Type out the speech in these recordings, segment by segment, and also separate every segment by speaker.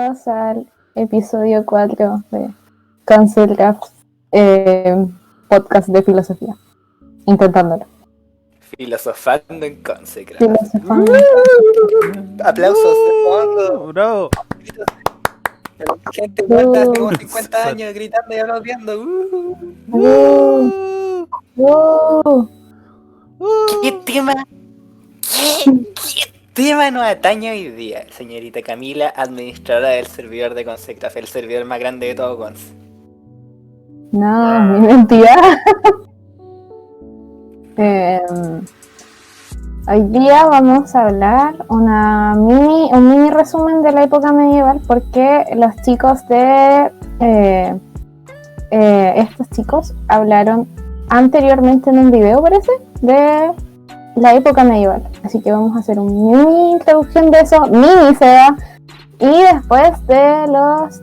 Speaker 1: bienvenidos al episodio 4 de Cancel Drafts, podcast de filosofía. Intentándolo.
Speaker 2: Filosofando en Consecraft.
Speaker 1: Filosofando.
Speaker 2: Aplausos de fondo.
Speaker 3: Bravo.
Speaker 2: Gente muerta hace como 50 años gritando y aplaudiendo. ¿Qué tema? ¿Qué tema nos atañe hoy día, señorita Camila, administradora del servidor de Consecraft, el servidor más grande de todo Cons?
Speaker 1: No, mi identidad. Hoy día vamos a hablar un mini resumen de la época medieval, porque los chicos de estos chicos hablaron anteriormente en un video, parece, de la época medieval. Así que vamos a hacer una mini introducción de eso, mini sea, y después de los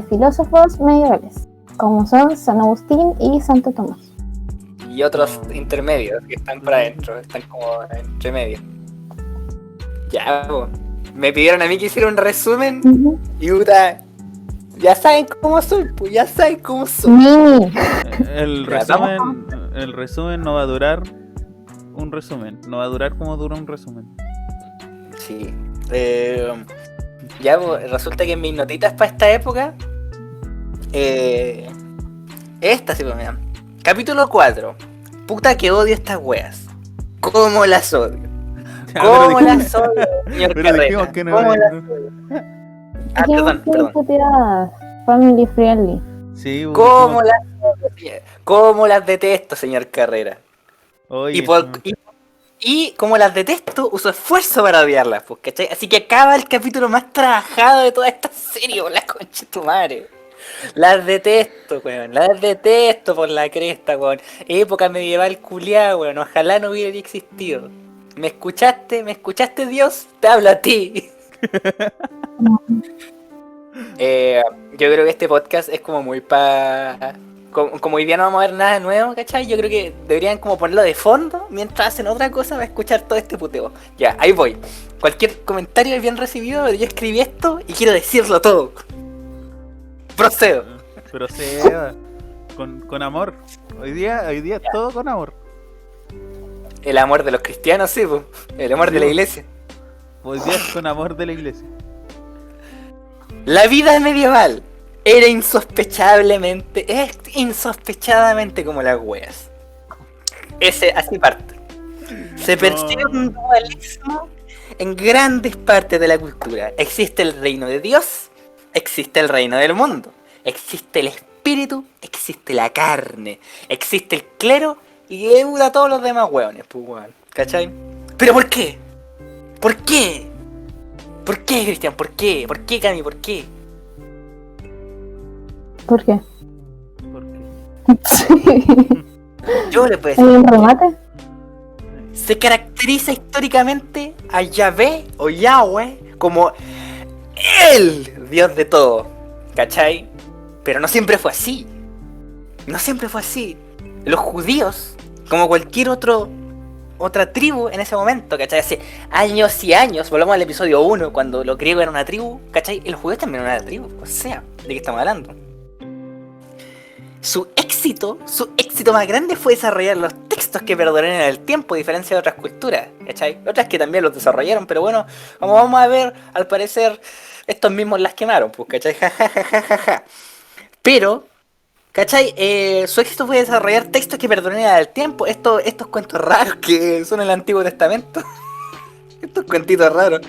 Speaker 1: filósofos medievales, como son San Agustín y Santo Tomás.
Speaker 2: Y otros intermedios que están por adentro, están como entre medio. Ya, po. Me pidieron a mí que hiciera un resumen y puta, ya saben cómo soy, pues ya saben cómo soy.
Speaker 1: Mini.
Speaker 3: El resumen no va a durar un resumen, no va a durar como dura un resumen.
Speaker 2: Sí. Ya, pues, resulta que en mis notitas para esta época, esta sí, pues mira. Capítulo 4. Puta que odio estas weas. ¿Cómo las odio? ¿Cómo las odio, señor
Speaker 3: Pero
Speaker 2: Carrera?
Speaker 3: dijimos que no
Speaker 2: ¿Cómo
Speaker 3: era-
Speaker 2: las odio? Ah, perdón.
Speaker 1: Family friendly.
Speaker 3: Sí,
Speaker 2: ¿Cómo las odio? ¿Cómo las detesto, señor Carrera?
Speaker 3: Oye,
Speaker 2: Y como las detesto, uso esfuerzo para odiarlas, pues, ¿cachai? Así que acaba el capítulo más trabajado de toda esta serie, por la concha de tu madre. Las detesto, weón. Las detesto por la cresta, weón. Época medieval culiada, weón. Ojalá no hubiera existido. ¿Me escuchaste? ¿Me escuchaste, Dios? Te hablo a ti. Yo creo que este podcast es como muy como hoy día no vamos a ver nada nuevo, ¿cachai? Yo creo que deberían como ponerlo de fondo mientras hacen otra cosa para escuchar todo este puteo. Ya, ahí voy. Cualquier comentario es bien recibido, pero yo escribí esto y quiero decirlo todo. Procedo.
Speaker 3: pero sea con amor. Hoy día es todo con amor.
Speaker 2: El amor de los cristianos, sí, pues. El amor de la iglesia.
Speaker 3: Hoy día es con amor de la iglesia.
Speaker 2: La vida medieval era insospechadamente como las weas. Así parte. Se percibe un dualismo en grandes partes de la cultura. Existe el reino de Dios, existe el reino del mundo, existe el espíritu, existe la carne, existe el clero y a todos los demás hueones, pues weón. ¿Cachai? ¿Pero por qué? ¿Por qué? ¿Por qué, Cristian? ¿Por qué? ¿Por qué, Cami? ¿Por qué?
Speaker 1: ¿Por qué?
Speaker 3: Porque
Speaker 2: Yo le puedo
Speaker 1: ¿Hay
Speaker 2: decir.
Speaker 1: un remate?
Speaker 2: Se caracteriza históricamente a Yahvé o Yahweh como el Dios de todo, ¿cachai? Pero no siempre fue así. No siempre fue así. Los judíos, como cualquier otra tribu en ese momento, ¿cachai? Hace años y años, volvamos al episodio 1, cuando los griegos eran una tribu, ¿cachai? Y los judíos también eran una tribu, o sea, ¿de qué estamos hablando? Su éxito más grande fue desarrollar los textos que perduran en el tiempo, a diferencia de otras culturas, ¿cachai? Otras que también los desarrollaron, pero bueno, como vamos a ver, al parecer, estos mismos las quemaron, pues, ¿cachai? Ja. Pero, ¿cachai? Su éxito fue desarrollar textos que perduran en el tiempo, estos cuentos raros que son el Antiguo Testamento. Estos cuentitos raros.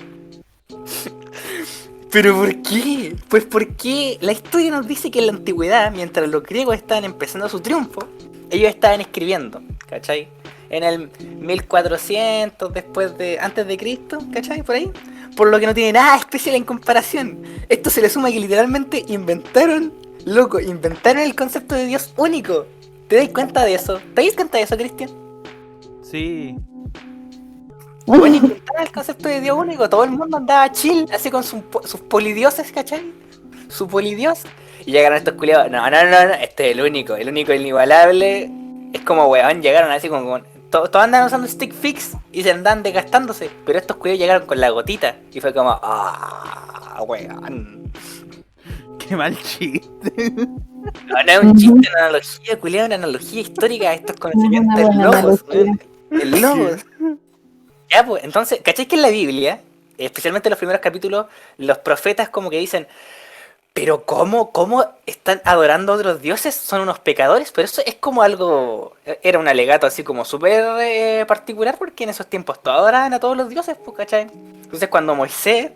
Speaker 2: ¿Pero por qué? Pues porque la historia nos dice que en la antigüedad, mientras los griegos estaban empezando su triunfo, ellos estaban escribiendo, ¿cachai? En el 1400 antes de Cristo, ¿cachai? Por ahí. Por lo que no tiene nada especial en comparación. Esto se le suma que literalmente inventaron el concepto de Dios único. ¿Te das cuenta de eso? ¿Te das cuenta de eso, Cristian?
Speaker 3: sí.
Speaker 2: Bueno, inventaron el concepto de Dios único. Todo el mundo andaba chill, así con sus polidioses, ¿cachai? Su polidios. Y llegaron estos culiados. No. Este es el único inigualable. Es como, weón, llegaron así con todos andan usando stick fix y se andan desgastándose, pero estos cuidados llegaron con la gotita y fue como, weón.
Speaker 3: Qué mal chiste.
Speaker 2: No, no es un chiste, una analogía, culiado, una analogía histórica, estos conocimientos
Speaker 1: Una buena
Speaker 2: logos,
Speaker 1: analogía.
Speaker 2: el logos. Ya, pues, entonces, ¿cachai que en la Biblia, especialmente en los primeros capítulos, los profetas como que dicen, pero ¿cómo están adorando a otros dioses? Son unos pecadores, pero eso es como algo, era un alegato así como súper particular, porque en esos tiempos todos adoraban a todos los dioses, pues, ¿cachai? Entonces cuando Moisés,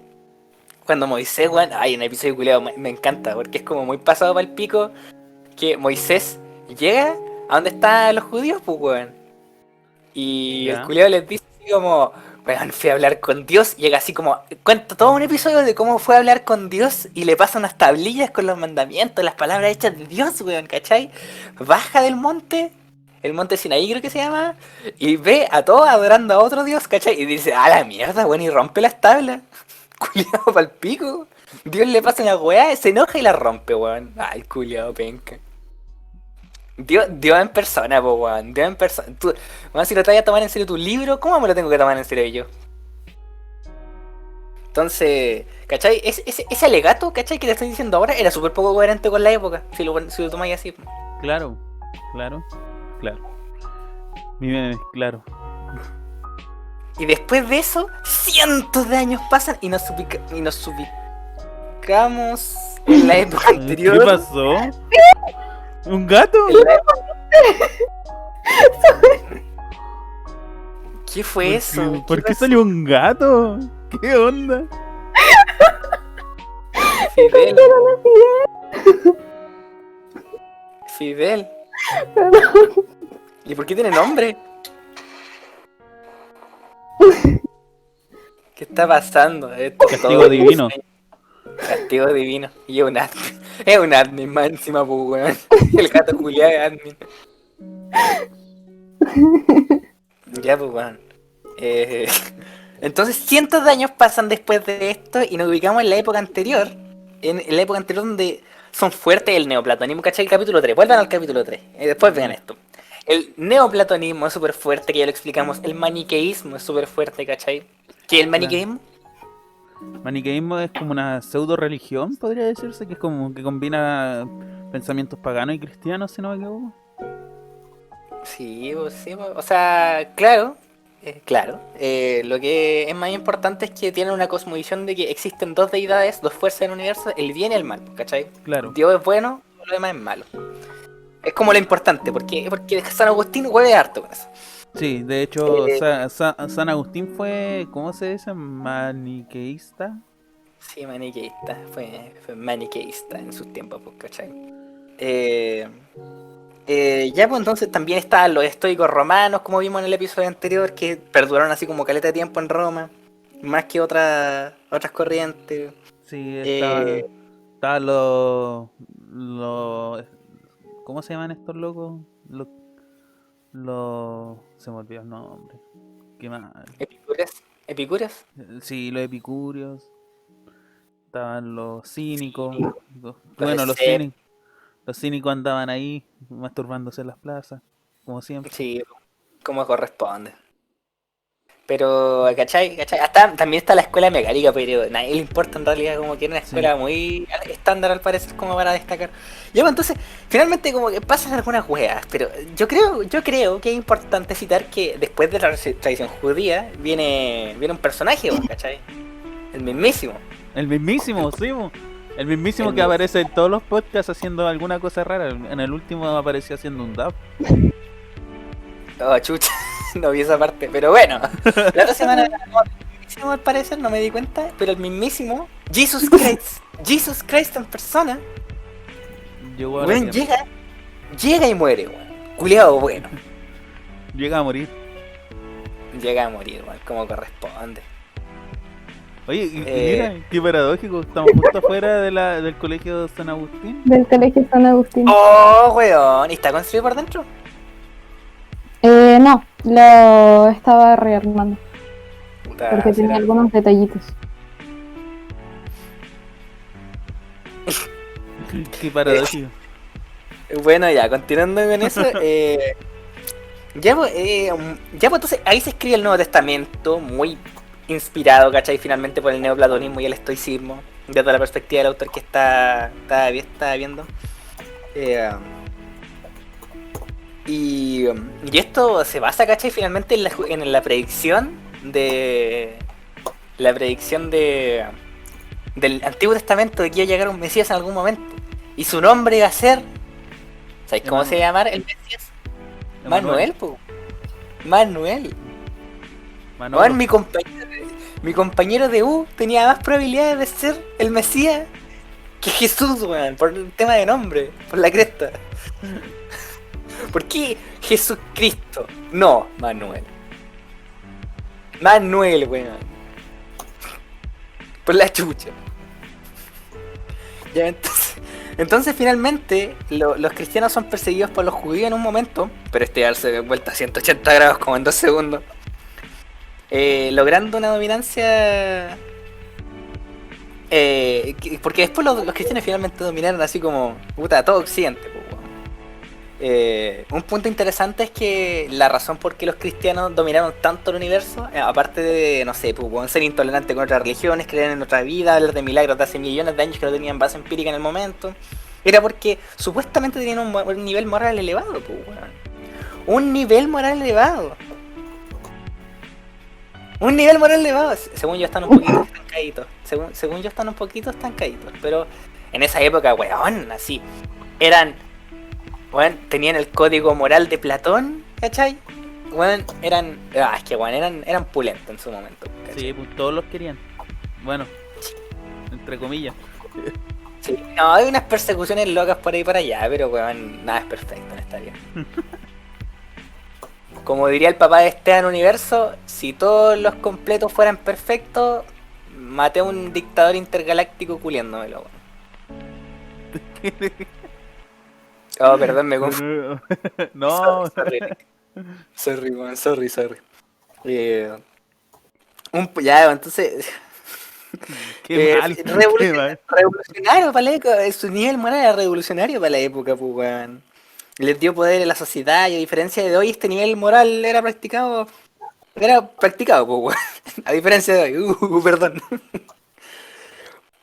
Speaker 2: weón, hay un episodio culiado, me encanta, porque es como muy pasado para el pico, que Moisés llega a donde están los judíos, pues, weón. Y
Speaker 3: Ya.
Speaker 2: el culiado les dice así como, weón, fui a hablar con Dios, llega así como, cuenta todo un episodio de cómo fue a hablar con Dios y le pasa unas tablillas con los mandamientos, las palabras hechas de Dios, weón, ¿cachai? Baja del monte, el monte Sinaí creo que se llama, y ve a todos adorando a otro Dios, ¿cachai? Y dice, a la mierda, weón, y rompe las tablas. Culiado pa'l pico. Dios le pasa una weá, se enoja y la rompe, weón. Ay, culiado penca. Dios en persona, po, weón. Dios en persona. Tú, weón, si lo traes a tomar en serio tu libro, ¿cómo me lo tengo que tomar en serio yo? Entonces, ¿cachai? Ese alegato, ¿cachai? Que te estoy diciendo ahora era súper poco coherente con la época. Si lo tomáis así.
Speaker 3: Claro. Mi meme, claro.
Speaker 2: Y después de eso, cientos de años pasan y nos ubicamos en la época anterior.
Speaker 3: ¿Qué pasó? ¿Un gato?
Speaker 2: ¿Qué fue eso?
Speaker 3: ¿Por qué salió un gato? ¿Qué onda?
Speaker 2: Fidel. Fidel. ¿Y por qué tiene nombre? ¿Qué está pasando? Esto es
Speaker 3: Castigo
Speaker 2: todo
Speaker 3: divino.
Speaker 2: Castigo divino. Y es un admin. Es un admin más encima, pues, weón. El gato culiado es admin. Ya, pues, weón. Entonces, cientos de años pasan después de esto y nos ubicamos en la época anterior. En la época anterior donde son fuertes el neoplatonismo, ¿cachai? El capítulo 3. Vuelvan al capítulo 3. Y después vean esto. El neoplatonismo es súper fuerte, que ya lo explicamos. El maniqueísmo es súper fuerte, ¿cachai? ¿Qué es el maniqueísmo?
Speaker 3: Maniqueísmo es como una pseudo religión, podría decirse, que es como que combina pensamientos paganos y cristianos, si no me equivoco.
Speaker 2: Sí, o sea, claro. Lo que es más importante es que tienen una cosmovisión de que existen dos deidades, dos fuerzas en el universo, el bien y el mal, ¿cachai?
Speaker 3: Claro.
Speaker 2: Dios es bueno, lo demás es malo. Es como lo importante, porque San Agustín huele harto con eso.
Speaker 3: Sí, de hecho, San Agustín fue, ¿cómo se dice? Maniqueísta.
Speaker 2: Sí, maniqueísta, fue maniqueísta en sus tiempos, pues, ¿cachai? Ya, pues entonces también estaban los estoicos romanos, como vimos en el episodio anterior, que perduraron así como caleta de tiempo en Roma, más que otras corrientes.
Speaker 3: Sí, estaban los... ¿Cómo se llaman estos locos? Se me olvidó el nombre. Qué mal.
Speaker 2: ¿Epicúreos?
Speaker 3: Sí, los epicúreos. Estaban los cínicos. Los
Speaker 2: escépticos.
Speaker 3: Los cínicos andaban ahí, masturbándose en las plazas, como siempre.
Speaker 2: Sí, como corresponde. Pero, ¿cachai? Hasta, también está la escuela mecánica, pero a nadie le importa en realidad, como que era una escuela muy estándar al parecer, como para destacar. Ya, pues, entonces, finalmente como que pasan algunas weas, pero yo creo que es importante citar que después de la tradición judía viene un personaje, ¿cachai? El mismísimo.
Speaker 3: Sí, po. El mismísimo que aparece en todos los podcasts haciendo alguna cosa rara. En el último apareció haciendo un dab.
Speaker 2: Oh, chucha, no vi esa parte, pero bueno. La otra semana el mismísimo al parecer, no me di cuenta, pero el mismísimo Jesus Christ en persona, weón, llega y muere, weón. Culeado bueno.
Speaker 3: Llega a morir,
Speaker 2: weón, como corresponde.
Speaker 3: Oye, mira, qué paradójico, estamos justo afuera del colegio San Agustín.
Speaker 1: Del colegio San Agustín.
Speaker 2: Oh, weón, ¿y está construido por dentro?
Speaker 1: No, lo estaba rearmando.
Speaker 2: Puta,
Speaker 1: Porque tenía algunos detallitos.
Speaker 3: Qué paradójico.
Speaker 2: Bueno, ya, continuando con eso, Entonces ahí se escribe el Nuevo Testamento, muy inspirado, ¿cachai? Finalmente por el neoplatonismo y el estoicismo, desde la perspectiva del autor que está viendo. Y esto se basa, ¿cachai? Finalmente en la predicción del Antiguo Testamento de que iba a llegar un Mesías en algún momento. Y su nombre iba a ser... ¿Sabéis cómo se iba a llamar el Mesías? Manuel, po. Manuel. Bueno, mi compañero de U tenía más probabilidades de ser el Mesías que Jesús, weón, por el tema de nombre, por la cresta. ¿Por qué Jesucristo? No, Manuel. Manuel, weón. Por la chucha. Ya, entonces finalmente los cristianos son perseguidos por los judíos en un momento, pero este darse de vuelta a 180 grados como en 2 segundos, logrando una dominancia, porque después los cristianos finalmente dominaron así como puta todo Occidente, pues, bueno. Un punto interesante es que la razón por qué los cristianos dominaron tanto el universo, aparte de, no sé, pues, ser intolerantes con otras religiones, creer en otra vida, hablar de milagros de hace millones de años que no tenían base empírica en el momento, era porque supuestamente tenían un nivel moral elevado, pues, bueno. Un nivel moral elevado. Un nivel moral elevado. Según yo están un poquito estancaditos. Según yo están un poquito estancaditos. Pero en esa época, weón, así. Tenían el código moral de Platón, ¿cachai? Weón, eran pulentos en su momento, ¿cachai?
Speaker 3: Sí, pues todos los querían. Bueno, entre comillas.
Speaker 2: Sí, no, hay unas persecuciones locas por ahí y para allá, pero weón, nada es perfecto en esta vida. Como diría el papá de Esteban Universo, si todos los completos fueran perfectos, maté a un dictador intergaláctico culiándomelo, weón. Oh, perdón, me confundí.
Speaker 3: No.
Speaker 2: Sorry. Ya, entonces...
Speaker 3: Qué mal.
Speaker 2: Revolucionario para la época, su nivel moral era revolucionario para la época, pues, weón. Les dio poder a la sociedad y a diferencia de hoy, este nivel moral era practicado, pues, weón. A diferencia de hoy, perdón.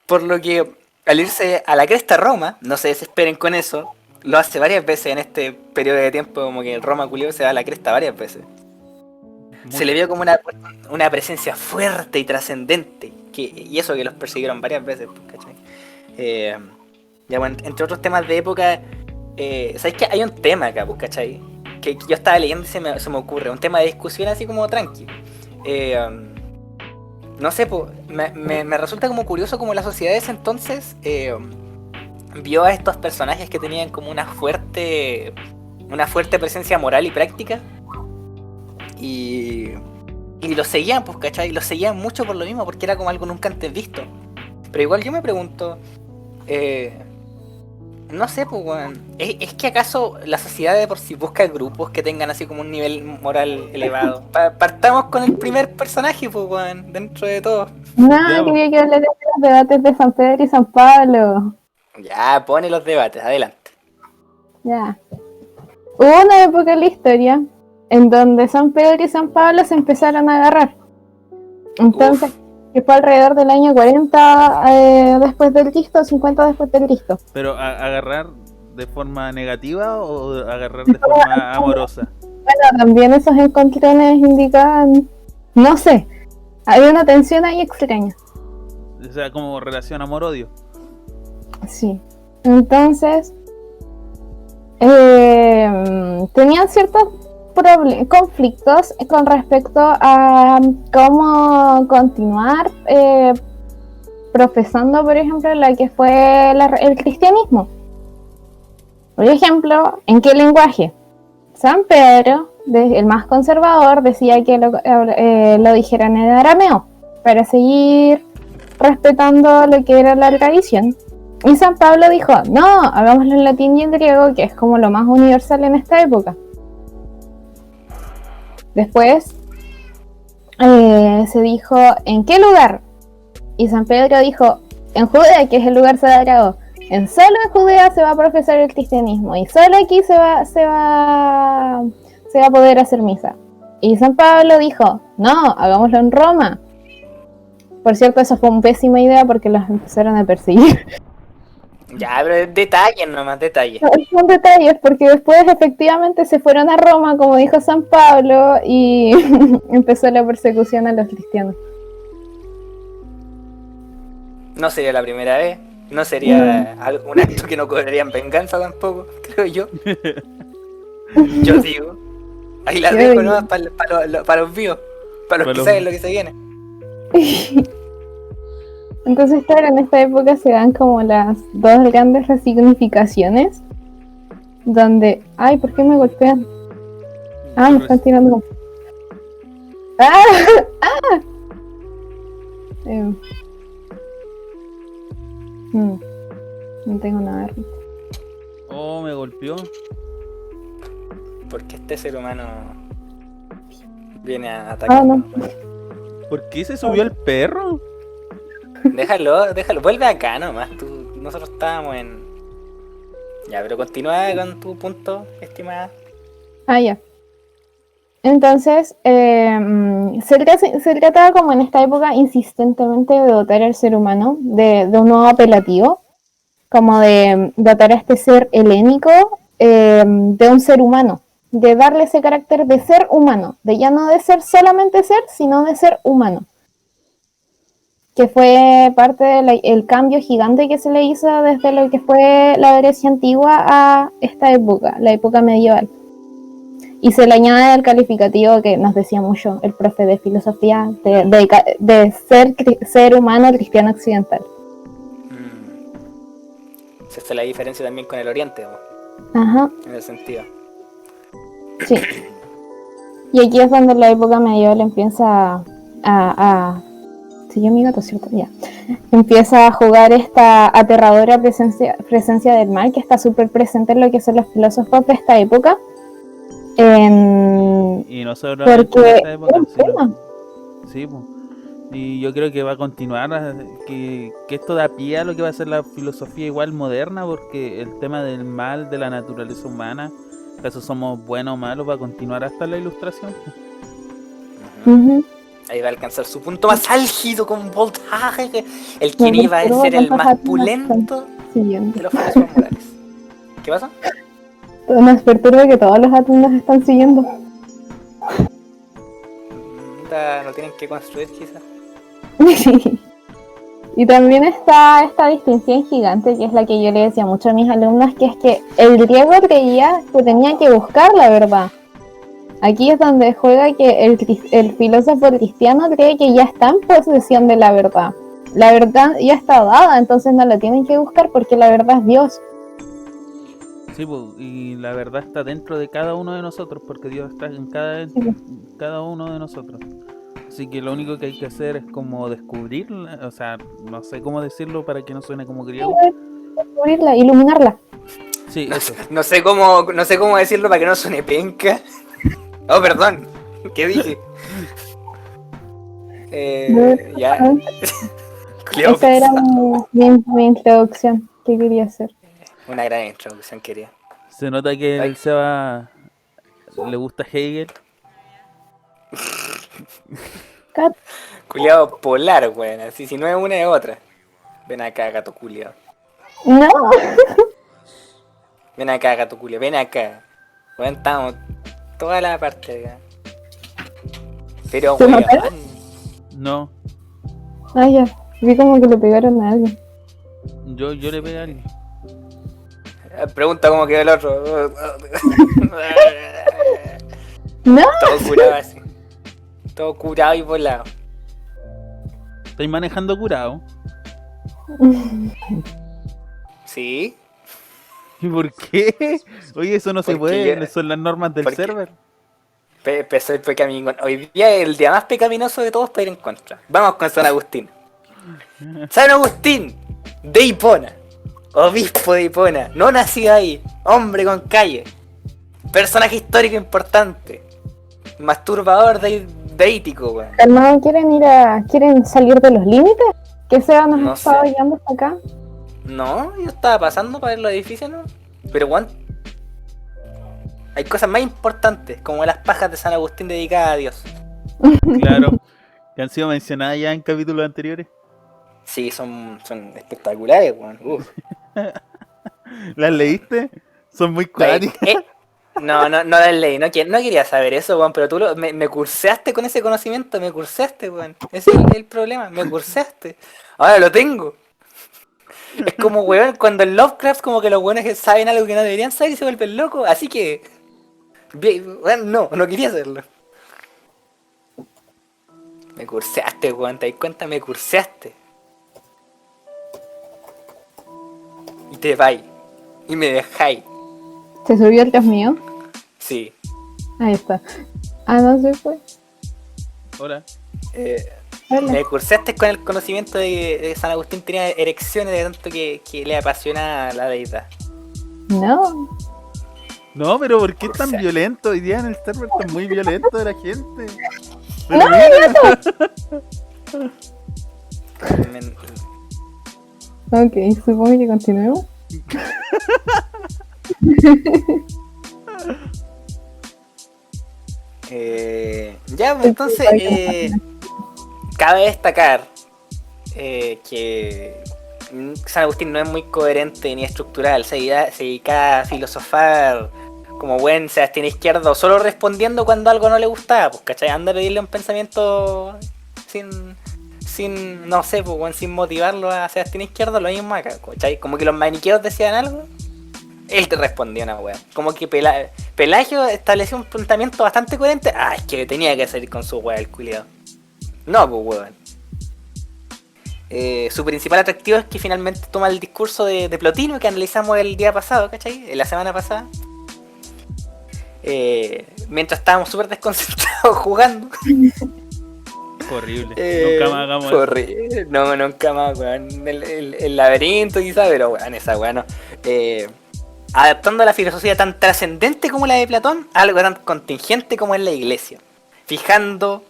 Speaker 2: Por lo que, al irse a la cresta Roma, no se desesperen con eso, lo hace varias veces en este periodo de tiempo, como que el Roma culiao se da a la cresta varias veces. Se le vio como una presencia fuerte y trascendente, y eso que los persiguieron varias veces, ¿cachai? Ya, bueno, entre otros temas de época, ¿sabes qué? Hay un tema acá, ¿cachai? Que yo estaba leyendo y se me ocurre, un tema de discusión así como tranqui. No sé, me resulta como curioso como la sociedad de ese entonces vio a estos personajes que tenían como una fuerte presencia moral y práctica y los seguían, pues, ¿cachai? Los seguían mucho por lo mismo, porque era como algo nunca antes visto. Pero igual yo me pregunto, no sé, pues, weón, ¿es que acaso la sociedad de por sí busca grupos que tengan así como un nivel moral elevado? Partamos con el primer personaje, pues, weón, dentro de todo.
Speaker 1: No, quería que hablar de los debates de San Pedro y San Pablo.
Speaker 2: Ya, pone los debates, adelante.
Speaker 1: Ya. Hubo una época en la historia en donde San Pedro y San Pablo se empezaron a agarrar. Entonces, que fue alrededor del año 40 después del Cristo, 50 después del Cristo.
Speaker 3: ¿Pero agarrar de forma negativa o agarrar de forma amorosa?
Speaker 1: Bueno, también esos encontrones indicaban, no sé, había una tensión ahí extraña.
Speaker 3: O sea, como relación amor-odio.
Speaker 1: Sí. Entonces, tenían ciertos conflictos con respecto a cómo continuar profesando, por ejemplo, la que fue el cristianismo. Por ejemplo, ¿en qué lenguaje? San Pedro, el más conservador, decía que lo dijeran en arameo para seguir respetando lo que era la tradición. Y San Pablo dijo, no, hagámoslo en latín y en griego, que es como lo más universal en esta época. Después se dijo, ¿en qué lugar? Y San Pedro dijo, en Judea, que es el lugar sagrado. Solo en Judea se va a profesar el cristianismo y solo aquí se va se va a poder hacer misa. Y San Pablo dijo, no, hagámoslo en Roma. Por cierto, eso fue una pésima idea porque los empezaron a perseguir.
Speaker 2: Ya, pero detalles nomás, detalles.
Speaker 1: Son detalles porque después efectivamente se fueron a Roma, como dijo San Pablo, y empezó la persecución a los cristianos.
Speaker 2: No sería la primera vez. No sería un acto que no cobrarían venganza tampoco, creo yo. Yo digo. Ahí la dejo nomás para los vivos. Para los que saben lo que se viene.
Speaker 1: Entonces, claro, en esta época se dan como las dos grandes resignificaciones. Donde... Ay, ¿por qué me golpean? Ah, me están tirando... ¡Ah! ¡Ah! No tengo nada de rito.
Speaker 3: Oh, me golpeó.
Speaker 2: Porque este ser humano viene a atacar.
Speaker 1: Ah, no.
Speaker 3: ¿Por qué se subió el perro?
Speaker 2: Déjalo, vuelve acá nomás. Nosotros estábamos en... Ya, pero continúa con tu punto, estimada.
Speaker 1: Ah, ya. Entonces, se trataba como en esta época insistentemente de dotar al ser humano de un nuevo apelativo, como de dotar a este ser helénico de un ser humano, de darle ese carácter de ser humano, de ya no de ser solamente ser, sino de ser humano. Que fue parte del cambio gigante que se le hizo desde lo que fue la Grecia antigua a esta época, la época medieval. Y se le añade el calificativo que nos decía mucho el profe de filosofía, de ser humano cristiano occidental.
Speaker 2: Esa es la diferencia también con el Oriente,
Speaker 1: Ajá.
Speaker 2: en ese sentido.
Speaker 1: Sí. Y aquí es donde la época medieval empieza a sí, yo mi gato, ¿cierto? Ya. Empieza a jugar esta aterradora presencia del mal que está súper presente en lo que son los filósofos de esta época.
Speaker 3: Y no solo
Speaker 1: Porque
Speaker 3: en esta época,
Speaker 1: es un tema.
Speaker 3: sí, pues. Y yo creo que va a continuar, que esto da pie a lo que va a ser la filosofía igual moderna, porque el tema del mal, de la naturaleza humana, ¿acaso somos buenos o malos? Va a continuar hasta la ilustración.
Speaker 1: Uh-huh.
Speaker 2: Ahí va a alcanzar su punto más álgido con voltaje. El quien iba a ser el más pulento de los filósofos morales. ¿Qué pasa?
Speaker 1: Nos perturba que todos los átomos están siguiendo.
Speaker 2: No tienen que construir quizás.
Speaker 1: Y también está esta distinción gigante, que es la que yo le decía mucho a mis alumnos, que es que el griego creía que tenía que buscar la verdad. Aquí es donde juega que el filósofo cristiano cree que ya está en posesión de la verdad. La verdad ya está dada, entonces no la tienen que buscar porque la verdad es Dios.
Speaker 3: Sí, pues, y la verdad está dentro de cada uno de nosotros, porque Dios está en cada uno de nosotros. Así que lo único que hay que hacer es como descubrirla, o sea, no sé cómo decirlo para que no suene como griego.
Speaker 1: Descubrirla, iluminarla.
Speaker 3: Sí, eso.
Speaker 2: No sé cómo decirlo para que no suene penca. Oh, perdón. ¿Qué dije? Ya.
Speaker 1: Esa era mi introducción que quería hacer.
Speaker 2: Una gran introducción, quería.
Speaker 3: Se nota que el Seba le gusta Hegel.
Speaker 2: Culiado polar, weón. Así, si no es una es otra. Ven acá, gato culiado.
Speaker 1: No.
Speaker 2: Ven acá, gato culiado. Ven acá. Weón, estamos toda la parte de acá. Pero,
Speaker 1: ¿Se
Speaker 2: weón.
Speaker 1: mataron?
Speaker 3: No,
Speaker 1: Ah, ya. Vi como que le pegaron a alguien.
Speaker 3: yo le pegué a alguien.
Speaker 2: Pregunta cómo quedó el otro.
Speaker 1: No.
Speaker 2: Todo curado así. Todo curado y volado.
Speaker 3: Estoy manejando curado.
Speaker 2: ¿Sí?
Speaker 3: ¿Y por qué? Oye, eso no se
Speaker 2: Porque
Speaker 3: puede, son las normas del server.
Speaker 2: Soy pecaminoso. Hoy día es el día más pecaminoso de todos para ir en contra. Vamos con San Agustín. San Agustín de Hipona, obispo de Hipona, no nacido ahí, hombre con calle, personaje histórico importante, masturbador deítico, weón.
Speaker 1: ¿No quieren salir de los límites? ¿Qué Seba nos
Speaker 2: No
Speaker 1: estaba
Speaker 2: sé.
Speaker 1: guiando hasta acá?
Speaker 2: No, yo estaba pasando para ver los edificios, ¿no? Pero weón, Hay cosas más importantes, como las pajas de San Agustín dedicadas a Dios.
Speaker 3: Claro. Que han sido mencionadas ya en capítulos anteriores.
Speaker 2: Sí, son espectaculares, weón. Uf.
Speaker 3: ¿Las leíste? Son muy cuáticas.
Speaker 2: No las leí, no quería saber eso, weón, pero tú me curseaste con ese conocimiento, me curseaste, weón. Ese es el problema, me curseaste. Ahora lo tengo. Es como, weón, cuando en Lovecraft como que los weones que saben algo que no deberían saber y se vuelven locos, así que... Weón, no quería hacerlo. Me curseaste, weón, ¿te das cuenta? Me curseaste. Y te vais. Y me dejáis.
Speaker 1: ¿Se subió el Dios mío?
Speaker 2: Sí.
Speaker 1: Ahí está. Ah, no se fue.
Speaker 3: Hola.
Speaker 1: Hola.
Speaker 2: Me cursaste con el conocimiento de que San Agustín tenía erecciones de tanto que le apasiona la deidad.
Speaker 1: No.
Speaker 3: No, pero ¿por qué es tan
Speaker 2: O sea.
Speaker 3: violento? Hoy día en el server está muy violento de la gente. Pero
Speaker 1: ¡No,
Speaker 3: mira,
Speaker 1: Ok, supongo que continuemos.
Speaker 2: Ya, pues, entonces, cabe destacar que San Agustín no es muy coherente ni estructural, se dedica a filosofar como buen Sebastián Izquierdo, solo respondiendo cuando algo no le gustaba, pues, ¿cachai? Anda a pedirle un pensamiento sin no sé, pues, sin motivarlo a Sebastián Izquierdo, lo mismo acá, ¿cachai? Como que los maniqueos decían algo, él te respondía una wea. Como que Pelagio estableció un planteamiento bastante coherente. Ah, es que tenía que salir con su wea el culiado. No, pues weón. Su principal atractivo es que finalmente toma el discurso de Plotino que analizamos el día pasado, ¿cachai? La semana pasada. Mientras estábamos súper desconcentrados jugando.
Speaker 3: horrible. Nunca más hagamos eso.
Speaker 2: Horrible. No, nunca más, weón. El laberinto quizá, pero weón, esa weón no. Adaptando la filosofía tan trascendente como la de Platón a algo tan contingente como es la iglesia. Fijando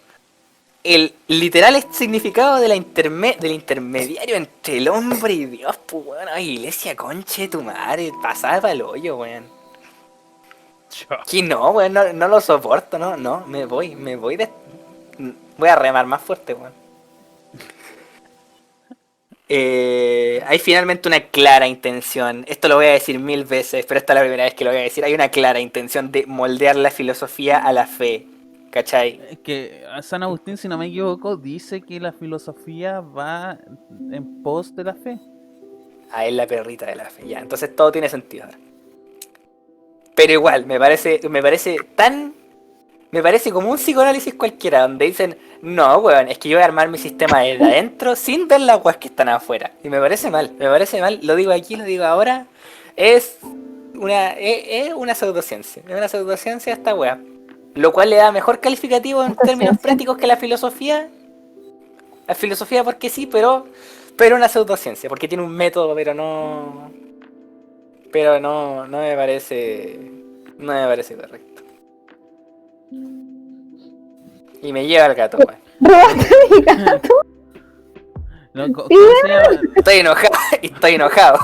Speaker 2: el literal significado de del intermediario entre el hombre y Dios, pues weón. Ay, iglesia, conche tu madre, pasada para el hoyo, weón. Que no, weón, no lo soporto, no, me voy voy a remar más fuerte, weón. Hay finalmente una clara intención, esto lo voy a decir 1000 veces, pero esta es la primera vez que lo voy a decir, hay una clara intención de moldear la filosofía a la fe, ¿cachai?
Speaker 3: Es que San Agustín, si no me equivoco, dice que la filosofía va en pos de la fe.
Speaker 2: Ah, es la perrita de la fe, ya, entonces todo tiene sentido ahora. Pero igual, me parece como un psicoanálisis cualquiera, donde dicen, no, weón, es que yo voy a armar mi sistema desde adentro sin ver las weas que están afuera. Y me parece mal, lo digo aquí, lo digo ahora, es una pseudociencia, es una pseudociencia esta wea. Lo cual le da mejor calificativo en términos prácticos que la filosofía. La filosofía porque sí, pero una pseudociencia, porque tiene un método, pero no me parece correcto. Y me lleva el gato, weón.
Speaker 1: ¿Robaste mi gato?
Speaker 3: No, ¿cómo se llama?
Speaker 2: Estoy enojado.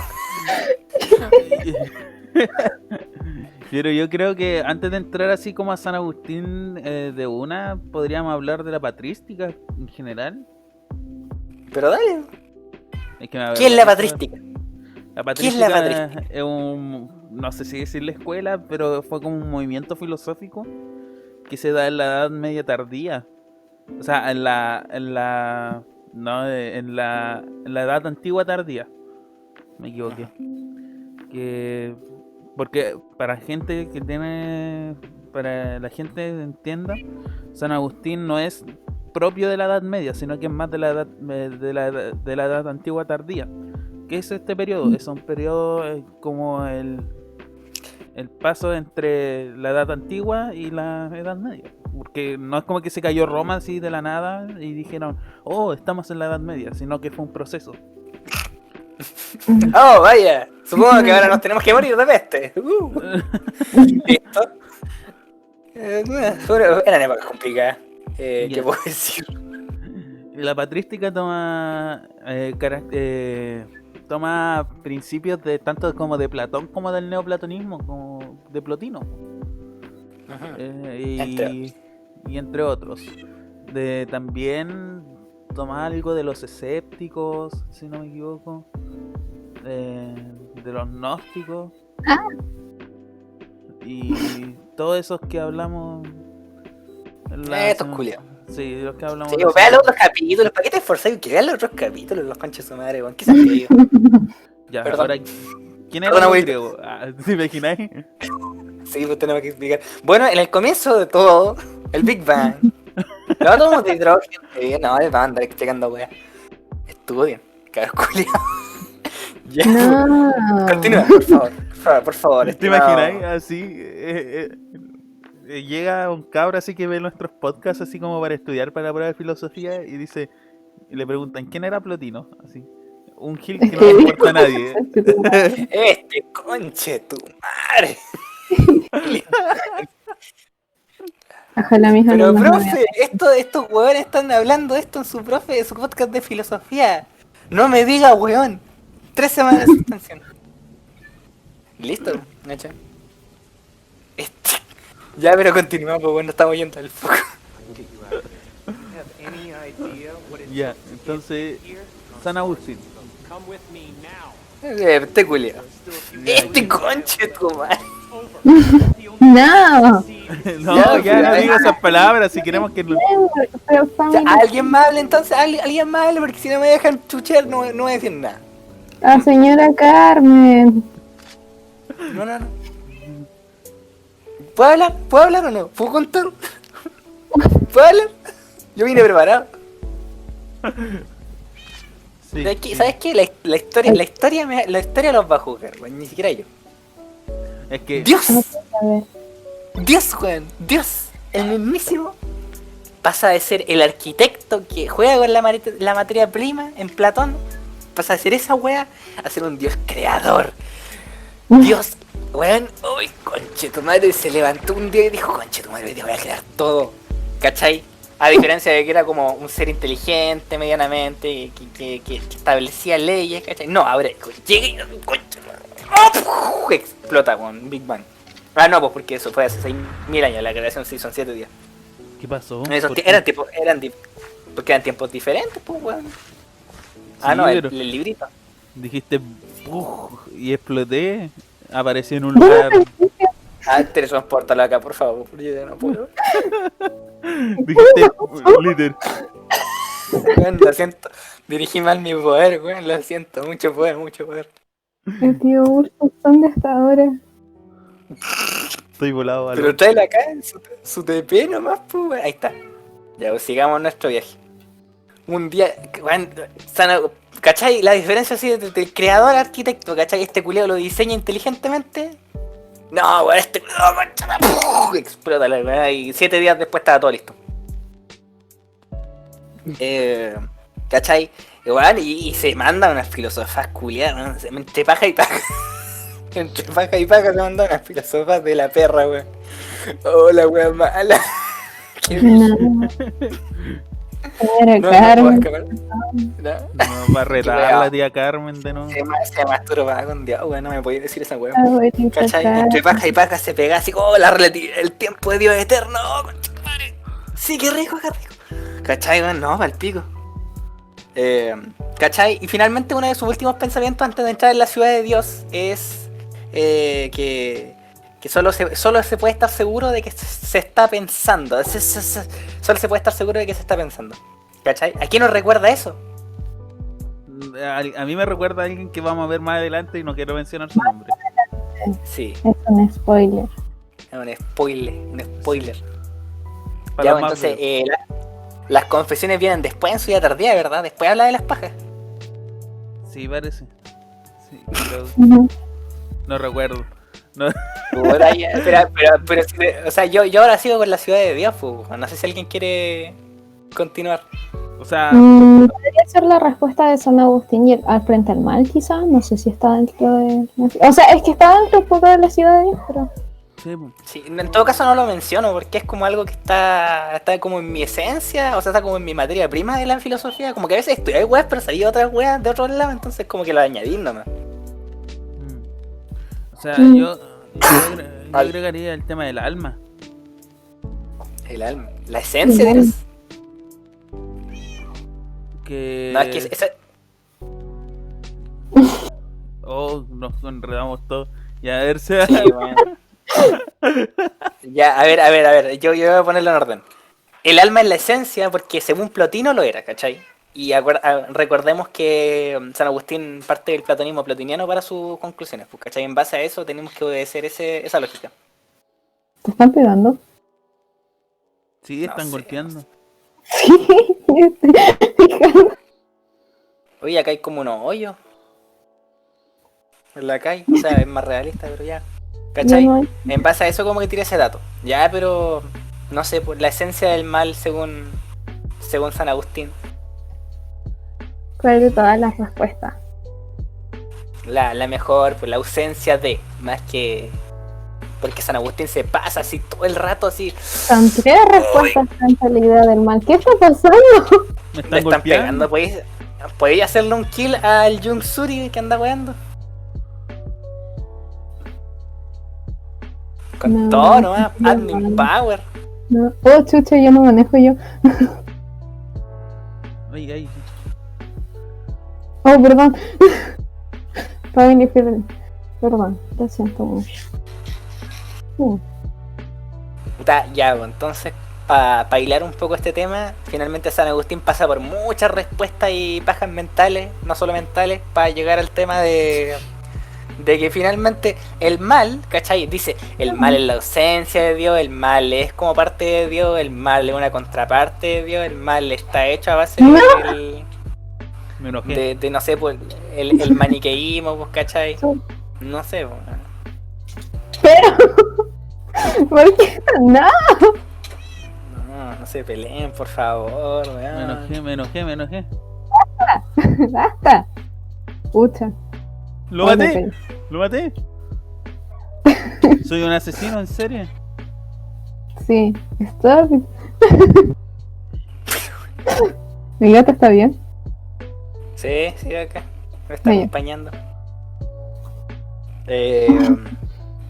Speaker 3: Pero yo creo que antes de entrar así como a San Agustín de una, podríamos hablar de la patrística en general.
Speaker 2: Pero dale.
Speaker 3: Es que
Speaker 2: ¿Qué es la patrística?
Speaker 3: La
Speaker 2: ¿Qué es la
Speaker 3: patrística
Speaker 2: patrística?
Speaker 3: es no sé si decirle escuela, pero fue como un movimiento filosófico que se da en la Edad Media tardía. O sea, en la Edad Antigua tardía. Me equivoqué. Porque para la gente entienda, San Agustín no es propio de la Edad Media, sino que es más de la Edad Antigua tardía. ¿Qué es este periodo? Es un periodo como el paso entre la Edad Antigua y la Edad Media. Porque no es como que se cayó Roma así de la nada y dijeron, oh, estamos en la Edad Media, sino que fue un proceso.
Speaker 2: Oh, vaya. Supongo que ahora nos tenemos que morir de peste. Listo. Eran épocas complicadas. ¿Qué puedo decir?
Speaker 3: La patrística toma principios de tanto como de Platón como del neoplatonismo, como de Plotino.
Speaker 2: Ujú.
Speaker 3: Y entre otros. También tomar algo de los escépticos, si no me equivoco. De los gnósticos.
Speaker 1: Ah.
Speaker 3: Y todos esos que hablamos.
Speaker 2: Estos culiados.
Speaker 3: Sí, de los que hablamos.
Speaker 2: Sí, vean los otros capítulos. ¿Para qué te esforzáis? Que vean los otros capítulos, los conches de su madre, weón. ¿Qué se han creído?
Speaker 3: Ya,
Speaker 2: Perdón.
Speaker 3: ahora, ¿quién era
Speaker 2: Perdona,
Speaker 3: el
Speaker 2: güey.
Speaker 3: griego? ¿Te imagináis?
Speaker 2: Sí, pues tenemos que explicar. Bueno, en el comienzo de todo, el Big Bang. Los átomos de hidrógeno. No, les van a andar explicando, weá. Estudien, cabros culiados. Ya.
Speaker 1: No.
Speaker 2: Continúa, por favor. Por favor.
Speaker 3: ¿Te
Speaker 2: estimado.
Speaker 3: imagináis así? Llega un cabro así que ve nuestros podcasts así como para estudiar para la prueba de filosofía y dice, y le preguntan ¿quién era Plotino? Así, un gil que no le importa a nadie.
Speaker 2: Este conche tu madre.
Speaker 1: Ojalá mis
Speaker 2: Pero
Speaker 1: alumnos no
Speaker 2: profe, estos huevones están hablando esto en su podcast de filosofía. No me diga hueón. 3 semanas de suspensión. Listo, Nacha. Ya, pero continuamos, pues bueno, estamos yendo al foco.
Speaker 3: Ya, entonces, San Agustín.
Speaker 2: Este culiao. Este conche tu madre.
Speaker 1: No.
Speaker 3: No, ya no
Speaker 2: Ya,
Speaker 3: digo esas palabras si queremos que...
Speaker 1: Pero
Speaker 2: O sea,
Speaker 1: familia,
Speaker 2: alguien más hable entonces, alguien más hable, porque si no me dejan chuchear no voy a decir nada.
Speaker 1: la señora Carmen.
Speaker 2: No. ¿Puedo hablar? ¿Puedo hablar o no? ¿Puedo contar? ¿Puedo hablar? Yo vine preparado.
Speaker 3: Sí,
Speaker 2: ¿Sabes qué? La historia los va a juzgar, weón, ni siquiera yo.
Speaker 3: es que...
Speaker 2: Dios,
Speaker 1: A ver.
Speaker 2: Dios, weón, Dios, el mismísimo pasa de ser el arquitecto que juega con la materia prima en Platón, pasa de ser esa wea a ser un Dios creador. Dios, weón, uy, conche tu madre, se levantó un día y dijo, conche tu madre, te voy a crear todo, ¿cachai? A diferencia de que era como un ser inteligente medianamente, que establecía leyes, ¿cachai? No, ahora, llega y conche, ¡oh! Explota con Big Bang. Ah, no, pues porque eso fue hace 6.000 años, la creación se hizo en 7 días.
Speaker 3: ¿Qué pasó?
Speaker 2: Esos
Speaker 3: ¿Por
Speaker 2: ti-
Speaker 3: qué?
Speaker 2: porque eran tiempos diferentes, pues, weón. Ah,
Speaker 3: Sí,
Speaker 2: no,
Speaker 3: pero-
Speaker 2: el librito.
Speaker 3: Dijiste "Buf", y exploté, aparecí en un lugar,
Speaker 2: Ah, teletransportalo acá, por favor, yo ya no puedo.
Speaker 3: dijiste líder,
Speaker 2: Weón, lo siento, dirigí mal mi poder, weón, lo siento, mucho poder, mucho poder.
Speaker 1: El tío Urso, ¿dónde está ahora?
Speaker 3: estoy volado algo.
Speaker 2: Pero tráela acá, en su TP nomás, pues, weón. Ahí está. Ya, pues sigamos nuestro viaje. Un día, weón, ¿cachai? La diferencia así del creador al arquitecto, ¿cachai? Este culiao lo diseña inteligentemente. No, weón, este culiao, explota la weón, y 7 días después estaba todo listo. ¿Cachai? Weón, y se manda unas filosofas culiadas, weón, entre paja y paja. Entre paja y paja se mandan unas filosofas de la perra, weón. Oh, la weón mala. Qué
Speaker 1: No. Señora
Speaker 2: no,
Speaker 1: Carmen.
Speaker 2: no puedo escapar. No.
Speaker 3: No, va a retar a la tía Carmen de nuevo.
Speaker 2: Se masturba con Dios, weón, no me podía decir esa weón.
Speaker 1: Abuelita
Speaker 2: ¿Cachai?
Speaker 1: Carmen.
Speaker 2: Entre paja y paja se pega así, oh, el tiempo de Dios eterno, oh, conchetumare. Sí, qué rico, qué rico. ¿Cachai, weón? No, pa'l pico. ¿Cachai? Y finalmente uno de sus últimos pensamientos antes de entrar en la ciudad de Dios es que solo se puede estar seguro de que se está pensando. Solo se puede estar seguro de que se está pensando. ¿Cachai? ¿A quién nos recuerda eso?
Speaker 3: A mí me recuerda a alguien que vamos a ver más adelante y no quiero mencionar su nombre.
Speaker 2: Sí,
Speaker 1: Es un spoiler.
Speaker 2: es un spoiler.
Speaker 3: Para
Speaker 2: Ya,
Speaker 3: los
Speaker 2: bueno,
Speaker 3: más
Speaker 2: entonces,
Speaker 3: viejos.
Speaker 2: las confesiones vienen después en su vida tardía, ¿verdad? Después habla de las pajas.
Speaker 3: Sí, parece. Sí, pero
Speaker 1: Ujú.
Speaker 3: no recuerdo. No,
Speaker 2: Puta, ya, pero o sea, yo ahora sigo con la ciudad de Dios, pues. No sé si alguien quiere continuar.
Speaker 3: o sea,
Speaker 1: Podría ser la respuesta de San Agustín y al frente al mal, quizá. No sé si está dentro de. O sea, es que está dentro un poco de la ciudad de Dios, pero.
Speaker 3: sí, po.
Speaker 2: Sí, en todo caso no lo menciono porque es como algo que está como en mi esencia, o sea, está como en mi materia prima de la filosofía. Como que a veces estudié weas, pero salía otras weas de otro lado, entonces como que lo añadí nomás.
Speaker 3: O sea,
Speaker 1: Mm.
Speaker 3: yo agregaría el tema del alma.
Speaker 2: El alma. La esencia de Dios.
Speaker 3: Que...
Speaker 2: No, es que esa...
Speaker 3: Oh, nos enredamos todos. Ya, a ver, sea...
Speaker 2: Sí, bueno. Ya, a ver, yo voy a ponerlo en orden. El alma es la esencia porque según Plotino lo era, ¿cachai? Y recordemos que San Agustín parte del platonismo platoniano para sus conclusiones, pues, ¿cachai? En base a eso tenemos que obedecer esa lógica.
Speaker 1: ¿Te están pegando?
Speaker 3: Sí, están
Speaker 2: No sé,
Speaker 3: golpeando.
Speaker 1: Sí, estoy fijando.
Speaker 2: Oye, acá hay como unos hoyos. En la calle, o sea, es más realista, pero ya. ¿Cachai?
Speaker 1: Ya no hay.
Speaker 2: En base a eso como que tiré ese dato. Ya, pero no sé, pues la esencia del mal según San Agustín.
Speaker 1: ¿Cuál de todas las respuestas?
Speaker 2: La mejor, pues la ausencia de, más que... Porque San Agustín se pasa así todo el rato así.
Speaker 1: Son 3 respuestas frente a la idea del mal. ¿Qué está pasando?
Speaker 3: Me
Speaker 2: Le
Speaker 3: están
Speaker 2: están
Speaker 3: golpeando.
Speaker 2: pegando, ¿podéis hacerle un kill al Jung Suri que anda weando? Con
Speaker 1: No,
Speaker 2: todo nomás,
Speaker 1: no,
Speaker 2: admin
Speaker 1: no.
Speaker 2: power.
Speaker 1: No. Oh, chucha, yo no manejo yo.
Speaker 3: Ay, ay.
Speaker 1: Oh, perdón. Family friendly. Perdón, lo siento mucho.
Speaker 2: Puta, ya, pues, entonces, para hilar un poco este tema, finalmente San Agustín pasa por muchas respuestas y pajas mentales, no solo mentales, para llegar al tema de que finalmente el mal, ¿cachai? Dice, el mal es la ausencia de Dios, el mal es como parte de Dios, el mal es una contraparte de Dios, el mal está hecho a base
Speaker 3: Me enojé.
Speaker 2: de no sé, pues, el maniqueísmo, pues, ¿cachai? No sé, pues.
Speaker 1: Pero, ¿por qué? No.
Speaker 2: No se peleen, por favor, weón.
Speaker 3: Me enojé.
Speaker 1: Basta. Pucha.
Speaker 3: ¡Lo
Speaker 1: Oh, me
Speaker 3: maté!
Speaker 1: pegué.
Speaker 3: ¡Lo maté! ¿Soy un asesino en serie?
Speaker 1: Sí, stop it. ¿Mi gato está bien?
Speaker 2: Sí, acá. Me está
Speaker 1: Oye.
Speaker 2: acompañando.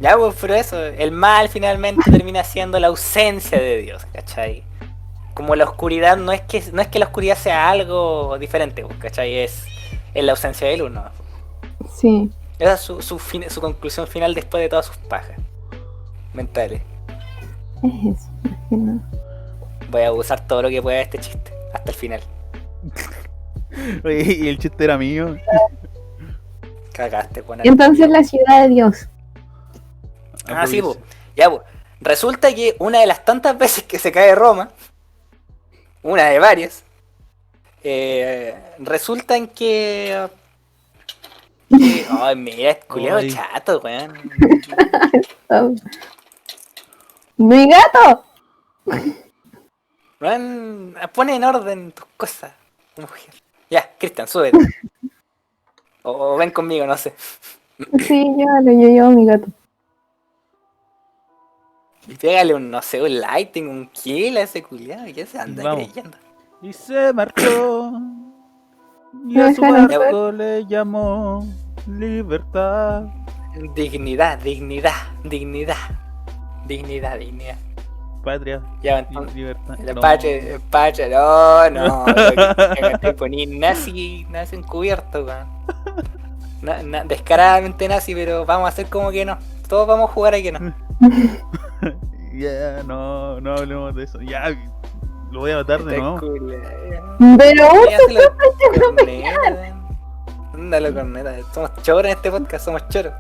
Speaker 2: Ya, pues, pero eso, el mal finalmente termina siendo la ausencia de Dios, ¿cachai? Como la oscuridad no es que la oscuridad sea algo diferente, pues, ¿cachai? Es la ausencia de luz, ¿no?
Speaker 1: Sí.
Speaker 2: Esa es su conclusión final después de todas sus pajas mentales.
Speaker 1: Es eso, más que nada.
Speaker 2: Voy a usar todo lo que pueda de este chiste, hasta el final.
Speaker 3: Oye, y el chiste era mío.
Speaker 2: Cagaste, buena.
Speaker 1: Y entonces la ciudad de Dios.
Speaker 2: Ah, sí, pues. Ya, pues. Resulta que una de las tantas veces que se cae Roma, una de varias, resulta en que... Ay, mira, es culiao
Speaker 3: Ay.
Speaker 2: chato, weón.
Speaker 1: Oh. ¡Mi gato!
Speaker 2: Weón, pone en orden tus cosas, mujer. Ya, Cristian, súbete. O ven conmigo, no sé.
Speaker 1: Sí, yo llevo a mi gato.
Speaker 2: Y pégale un, no sé, un lighting, un kill a ese culiao. ¿Qué se anda
Speaker 3: Vamos.
Speaker 2: creyendo?
Speaker 3: Y se marchó. Y
Speaker 1: No
Speaker 3: a su
Speaker 1: dejaron
Speaker 3: barco le llamó libertad.
Speaker 2: Dignidad.
Speaker 3: Patria.
Speaker 2: Ya, entonces...
Speaker 3: Libertad.
Speaker 2: El
Speaker 3: No.
Speaker 2: Pache, no, te poní nazi encubierto, weón. Descaradamente nazi, pero vamos a hacer como que no. Todos vamos a jugar a que no.
Speaker 3: Ya, no hablemos de eso. Ya, lo voy a matar de nuevo.
Speaker 1: Pero
Speaker 2: Ándalo, corneta. Somos choros en este podcast, somos choros.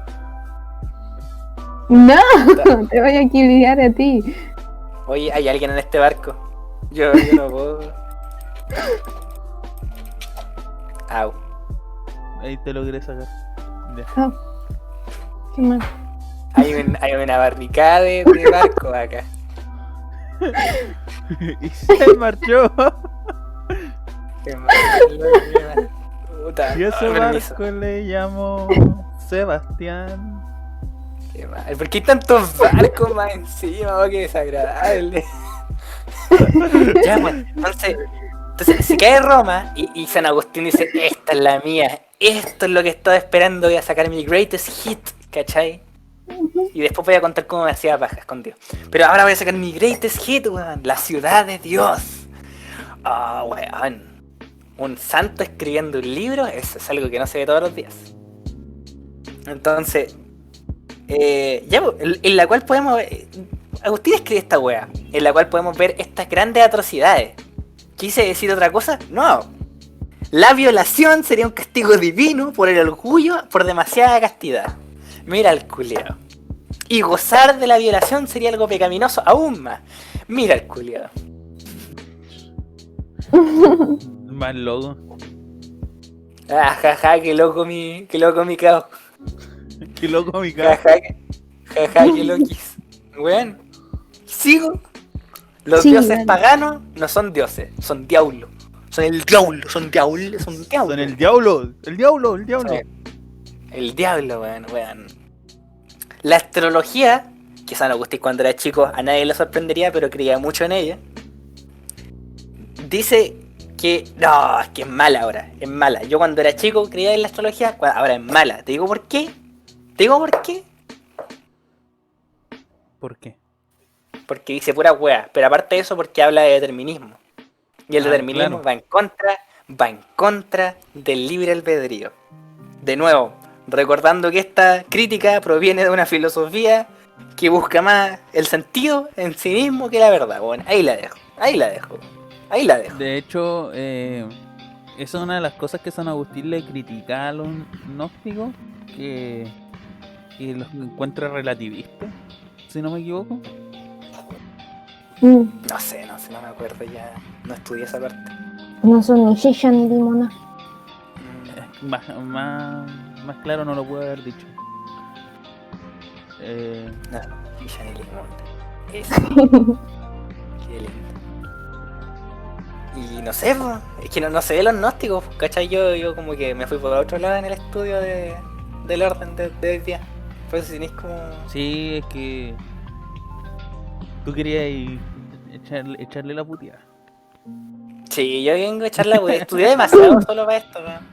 Speaker 1: no, te voy a equilibrar a ti.
Speaker 2: Oye, ¿hay alguien en este barco? Yo no puedo. Au.
Speaker 3: Ahí te logré sacar. Ya.
Speaker 1: Oh. Qué mal.
Speaker 2: Hay una barricada de barco acá.
Speaker 3: Y se marchó.
Speaker 2: Qué mal, puta,
Speaker 3: Y ese
Speaker 2: permiso.
Speaker 3: barco le llamó Sebastián.
Speaker 2: Qué mal. ¿Por qué hay tantos barcos más encima? Oh, qué desagradable. Ya, pues, entonces se cae Roma y San Agustín dice, esta es la mía, esto es lo que estaba esperando, voy a sacar mi greatest hit, ¿cachai? Y después voy a contar cómo me hacía paja escondido. Pero ahora voy a sacar mi greatest hit, weón. La ciudad de Dios. Ah, weón. Un santo escribiendo un libro, eso es algo que no se ve todos los días. Entonces, ya, en la cual podemos... Agustín escribe esta wea, en la cual podemos ver estas grandes atrocidades. ¿Quise decir otra cosa? No. La violación sería un castigo divino por el orgullo, por demasiada castidad. Mira el culiao. Y gozar de la violación sería algo pecaminoso aún más. Mira el culiao.
Speaker 3: Más loco.
Speaker 2: Ah, jaja, qué loco mi caos.
Speaker 3: Qué loco mi cara.
Speaker 2: Jaja, qué loquis. Weón, sigo. Los
Speaker 1: Sí,
Speaker 2: dioses
Speaker 1: bueno.
Speaker 2: paganos no son dioses, son diablos. Son el diablo, son diablos, son diablos.
Speaker 3: Son el diablo.
Speaker 2: El diablo, weón. La astrología, que San Agustín cuando era chico a nadie le sorprendería, pero creía mucho en ella. Dice que no, es que es mala ahora, es mala. Yo cuando era chico creía en la astrología, ahora es mala. ¿Te digo por qué?
Speaker 3: ¿Por qué?
Speaker 2: Porque dice pura wea, pero aparte de eso porque habla de determinismo. Y el determinismo
Speaker 3: claro.
Speaker 2: va en contra del libre albedrío. De nuevo, recordando que esta crítica proviene de una filosofía que busca más el sentido en sí mismo que la verdad. Bueno, ahí la dejo.
Speaker 3: De hecho, esa es una de las cosas que San Agustín le critica a los gnósticos, que los encuentra relativistas, si no me equivoco.
Speaker 2: No sé, no me acuerdo ya. No estudié esa parte.
Speaker 1: No son ni shisha ni limona.
Speaker 3: Más claro no lo puedo haber dicho.
Speaker 2: No, ya ni limón. Eso. Qué lindo. Y no sé, po, es que no sé de los gnósticos, ¿cachai? Yo como que me fui por otro lado en el estudio del orden de hoy día. Por eso tenéis como...
Speaker 3: Sí, es que tú querías echarle la puteada.
Speaker 2: Sí, yo vengo a echarla, porque estudié demasiado solo para esto, weón.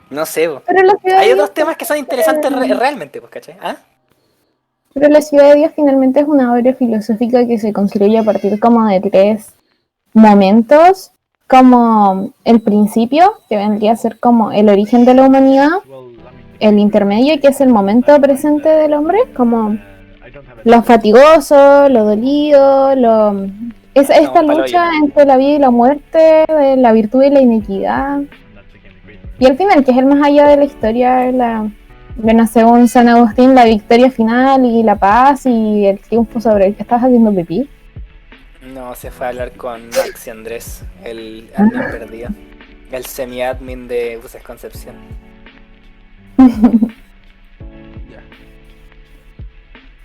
Speaker 2: No sé, po.
Speaker 1: Pero la ciudad
Speaker 2: Hay
Speaker 1: de
Speaker 2: otros
Speaker 1: Dios,
Speaker 2: temas que son interesantes realmente, pues, ¿cachai? ¿Ah?
Speaker 1: pero la ciudad de Dios finalmente es una obra filosófica que se construye a partir como de 3 momentos, como el principio, que vendría a ser como el origen de la humanidad, el intermedio, que es el momento presente del hombre, como lo fatigoso, lo dolido, esta lucha entre la vida y la muerte, de la virtud y la iniquidad. Y al final, que es el más allá de la historia, bueno, según San Agustín, la victoria final y la paz y el triunfo sobre el que estás haciendo pipí.
Speaker 2: No, se fue a hablar con Max y Andrés, el admin perdido. El semi-admin de Buses Concepción.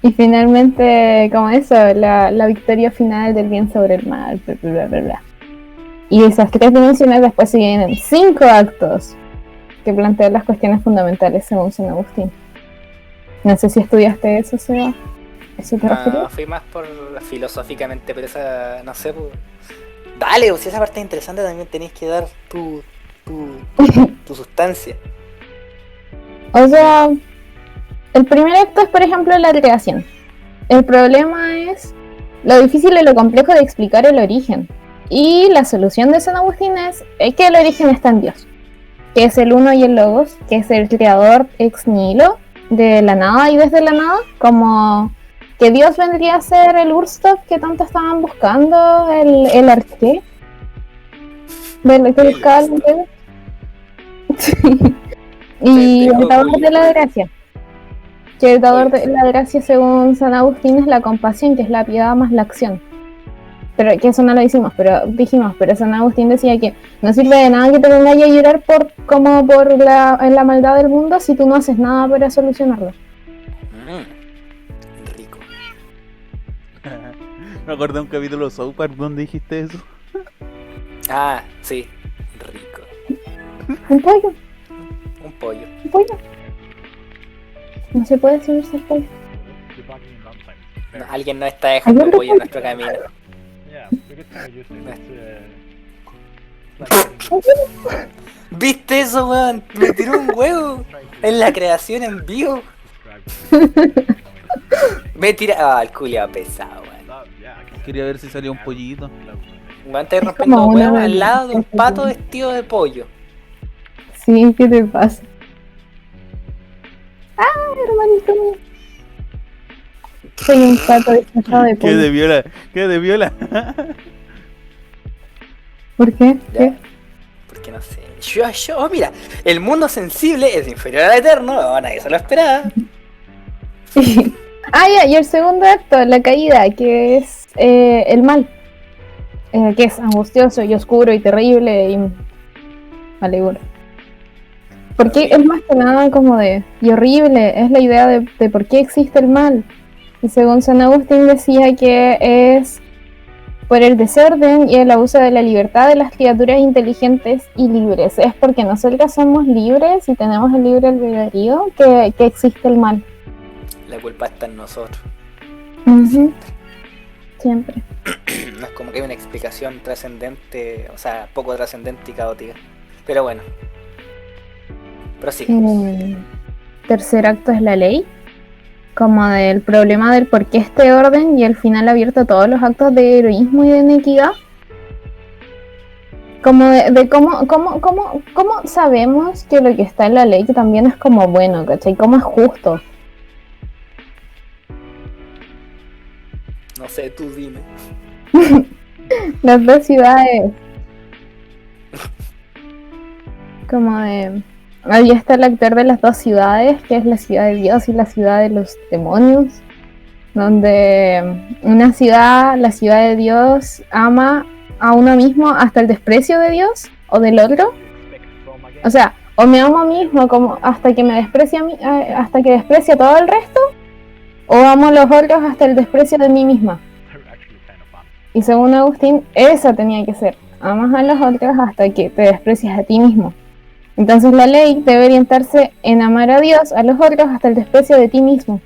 Speaker 1: Y finalmente, como eso, la victoria final del bien sobre el mal, bla, bla, bla, bla. Y esas 3 dimensiones después se vienen 5 actos que plantean las cuestiones fundamentales según San Agustín. No sé si estudiaste eso, Seba. ¿Eso te refieres?
Speaker 2: No, fui más por filosóficamente, pero esa, no sé, pues... Dale, si esa parte es interesante también tenéis que dar tu sustancia.
Speaker 1: O sea, el primer acto es, por ejemplo, la creación. El problema es lo difícil y lo complejo de explicar el origen. Y la solución de San Agustín es que el origen está en Dios, que es el uno y el logos, que es el creador ex nihilo, de la nada y desde la nada, como que Dios vendría a ser el Urstov que tanto estaban buscando, el arqué del que buscaba el Imperio. Y el dador de la gracia, que el dador de la gracia según San Agustín es la compasión, que es la piedad más la acción. Pero que eso no lo dijimos, pero San Agustín decía que no sirve de nada que te pongas a llorar por la maldad del mundo si tú no haces nada para solucionarlo.
Speaker 2: Rico.
Speaker 3: Me acordé de un capítulo de South Park donde dijiste eso.
Speaker 2: Ah, sí, rico.
Speaker 1: Un pollo.
Speaker 2: Un pollo.
Speaker 1: No se puede subirse al pollo.
Speaker 2: No, alguien no está dejando pollo en nuestro camino. ¿Viste eso, weón? Me tiró un huevo en la creación en vivo. Me tira. Ah, el culiao pesado, weón.
Speaker 3: Quería ver si salía un pollito.
Speaker 2: Weón, estáis
Speaker 1: Es
Speaker 2: rompiendo
Speaker 1: como una
Speaker 2: huevos al
Speaker 1: bolita.
Speaker 2: lado de un pato vestido de pollo.
Speaker 1: Sí, ¿qué te pasa? Hermanito mío. Soy un pato disfrazado de
Speaker 3: ¿Qué de
Speaker 1: pollo.
Speaker 3: viola? ¿Qué de viola?
Speaker 1: ¿Por qué?
Speaker 2: Ya.
Speaker 1: ¿Qué?
Speaker 2: Porque no sé. Yo, mira, el mundo sensible es inferior al eterno. No, nadie se lo esperaba.
Speaker 1: Ah, ya, y el segundo acto, la caída, que es el mal. Que es angustioso y oscuro y terrible y malévolo. Porque es más que nada como de... Y horrible, es la idea de por qué existe el mal. Y según San Agustín decía que es por el desorden y el abuso de la libertad de las criaturas inteligentes y libres. Es porque nosotros somos libres y tenemos el libre albedrío que existe el mal.
Speaker 2: La culpa está en nosotros.
Speaker 1: Ujú. Siempre.
Speaker 2: No es como que hay una explicación trascendente, o sea, poco trascendente y caótica. Pero bueno. Prosigue.
Speaker 1: Tercer acto es la ley, como del problema del por qué este orden y el final abierto a todos los actos de heroísmo y de inequidad. Como de cómo sabemos que lo que está en la ley que también es como bueno, ¿cachai? Cómo es justo.
Speaker 2: No sé, tú dime.
Speaker 1: Las dos ciudades. Como de... Ahí está el actor de las dos ciudades, que es la ciudad de Dios y la ciudad de los demonios. Donde una ciudad, la ciudad de Dios, ama a uno mismo hasta el desprecio de Dios o del otro. O sea, o me amo a mí mismo como hasta que me desprecie a mí, hasta que desprecie a todo el resto, o amo a los otros hasta el desprecio de mí misma. Y según Agustín, esa tenía que ser. Amas a los otros hasta que te desprecias a ti mismo. Entonces la ley debe orientarse en amar a Dios, a los otros hasta el desprecio de ti mismo.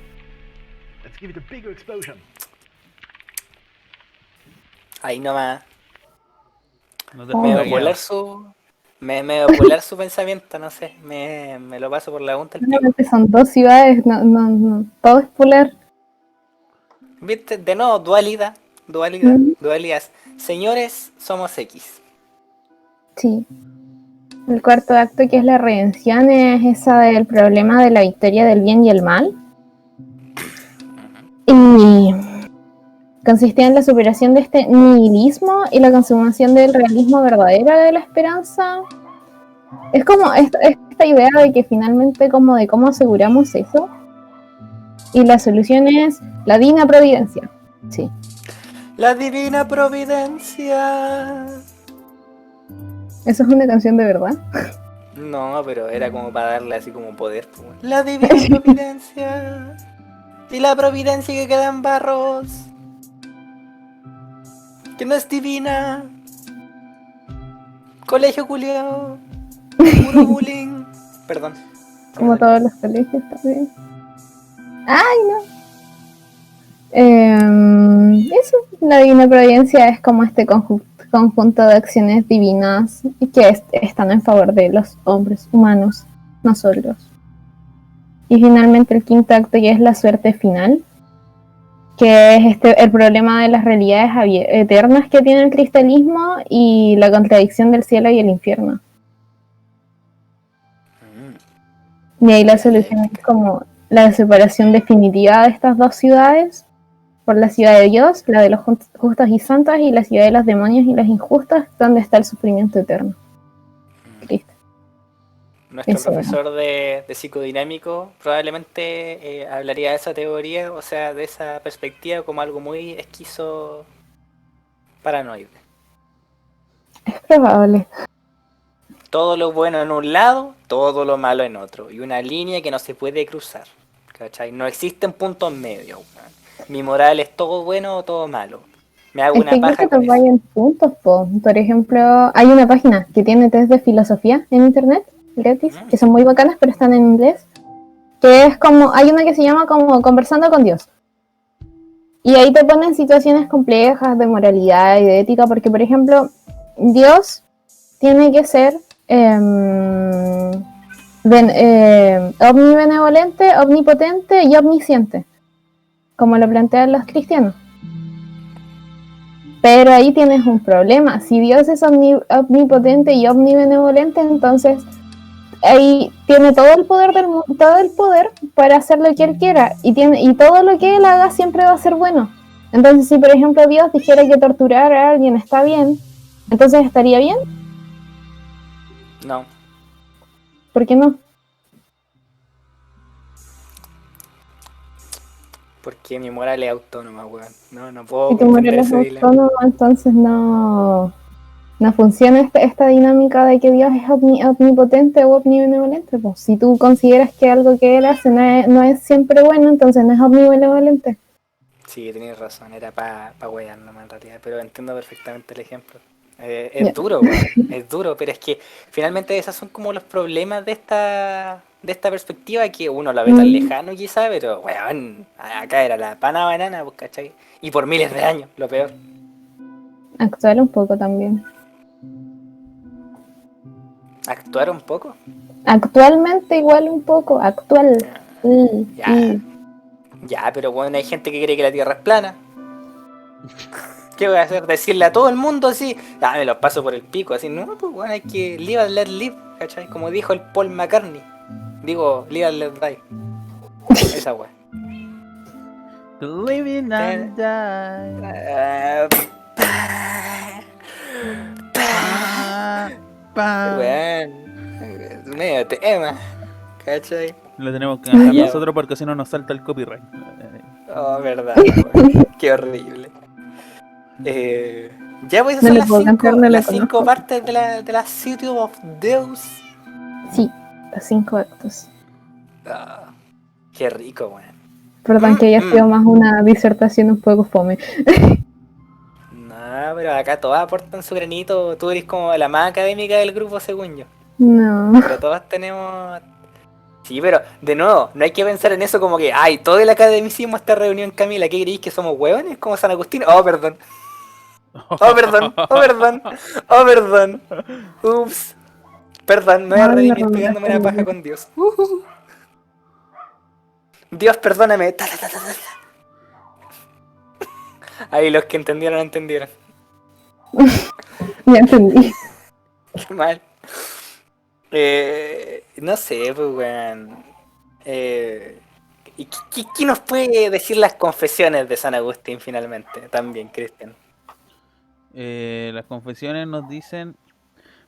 Speaker 2: Ahí nomás.
Speaker 3: No te
Speaker 1: Oh,
Speaker 2: Me va a
Speaker 3: explicaría.
Speaker 2: volar su. Me va a volar su pensamiento, no sé. Me lo paso por la punta del pico.
Speaker 1: Solamente son dos ciudades, no, todo es polar.
Speaker 2: ¿Viste? De nuevo, dualidad. Dualidad. Señores, somos X.
Speaker 1: Sí. El cuarto acto, que es la redención, es esa del problema de la victoria del bien y el mal. Y consistía en la superación de este nihilismo y la consumación del realismo verdadero de la esperanza. Es como esta idea de que finalmente como de cómo aseguramos eso. Y la solución es la divina providencia. Sí.
Speaker 2: La divina providencia.
Speaker 1: ¿Eso es una canción de verdad?
Speaker 2: No, pero era como para darle así como poder. Pues. La divina providencia. Y la providencia que queda en barros. Que no es divina. Colegio culiao. Puro bullying. Perdón.
Speaker 1: Como todos los colegios también. ¡Ay, no! Eso, la divina providencia es como este conjunto de acciones divinas que están en favor de los hombres humanos, nosotros. Y finalmente el quinto acto ya es la suerte final, que es el problema de las realidades eternas que tiene el cristianismo y la contradicción del cielo y el infierno. Y ahí la solución es como la separación definitiva de estas dos ciudades, por la ciudad de Dios, la de los justos y santos, y la ciudad de los demonios y los injustos, donde está el sufrimiento eterno. Cristo.
Speaker 2: Nuestro
Speaker 1: Eso,
Speaker 2: profesor de psicodinámico probablemente hablaría de esa teoría, o sea, de esa perspectiva como algo muy esquizo paranoide.
Speaker 1: Es probable.
Speaker 2: Todo lo bueno en un lado, todo lo malo en otro. Y una línea que no se puede cruzar. ¿Cachai? No existen puntos medios. Mi moral es todo bueno o todo malo. Me hago
Speaker 1: Es
Speaker 2: una
Speaker 1: que
Speaker 2: paja
Speaker 1: incluso
Speaker 2: con
Speaker 1: te
Speaker 2: eso.
Speaker 1: vayan puntos, po. Por ejemplo, hay una página que tiene test de filosofía en internet, gratis, que son muy bacanas, pero están en inglés. Que es como, hay una que se llama como Conversando con Dios. Y ahí te ponen situaciones complejas de moralidad y de ética, porque por ejemplo, Dios tiene que ser omnibenevolente, omnipotente y omnisciente, como lo plantean los cristianos. Pero ahí tienes un problema. Si Dios es omnipotente y omnibenevolente, entonces ahí tiene todo el poder del mundo, todo el poder para hacer lo que él quiera, y todo lo que él haga siempre va a ser bueno. Entonces, si por ejemplo Dios dijera que torturar a alguien está bien, entonces ¿estaría bien?
Speaker 2: No.
Speaker 1: ¿Por qué no?
Speaker 2: Porque mi moral es autónoma, weón. No puedo
Speaker 1: Si tu
Speaker 2: comprender
Speaker 1: moral es
Speaker 2: ese dilema.
Speaker 1: autónoma, entonces no funciona esta dinámica de que Dios es omnipotente o omnibenevolente. Pues si tú consideras que algo que él hace no es siempre bueno, entonces no es omnibenevolente.
Speaker 2: Sí, tenías razón, era para wear nomás en realidad, pero entiendo perfectamente el ejemplo. Es duro, weón, es duro, pero es que finalmente esos son como los problemas de esta perspectiva, que uno la ve tan lejano quizá, pero weón, acá era la pana banana, pues, ¿cachai? Y por miles de años, lo peor.
Speaker 1: Actuar un poco también.
Speaker 2: ¿Actuar un poco?
Speaker 1: Actualmente igual un poco, actual.
Speaker 2: Ya, pero bueno, hay gente que cree que la Tierra es plana. ¿Qué voy a hacer? ¿Decirle a todo el mundo así? Ah, me los paso por el pico, así. No, pues bueno, hay que live and let live, ¿cachai? Como dijo el Paul McCartney. Digo, live and let die. Esa weá.
Speaker 3: Living and
Speaker 2: Weón, medio tema, ¿cachai?
Speaker 3: Lo tenemos que cantar nosotros porque si no nos salta el copyright.
Speaker 2: Oh, verdad, weón. Qué horrible. Ya pues, esas son las 5 partes de la City of Deus.
Speaker 1: Sí, los 5 actos.
Speaker 2: Qué rico, weón.
Speaker 1: Perdón que haya sido más una disertación un poco fome.
Speaker 2: No, pero acá todos aportan su granito. Tú eres como la más académica del grupo, según yo.
Speaker 1: No.
Speaker 2: Pero todas tenemos... Sí, pero de nuevo, no hay que pensar en eso como que, ay, todo el academicismo está reunido en Camila. ¿Qué creéis, que somos hueones? Como San Agustín. Oh, perdón. Oh, perdón. Oh, perdón. Oh, perdón. Ups. Perdón, me voy a redimir pegándome la paja con Dios. Dios, perdóname. Ahí los que entendieron, entendieron.
Speaker 1: Ya entendí.
Speaker 2: Qué mal. No sé, pues, weón. ¿Qué nos puede decir las confesiones de San Agustín finalmente? También, Cristian.
Speaker 3: Las confesiones nos dicen,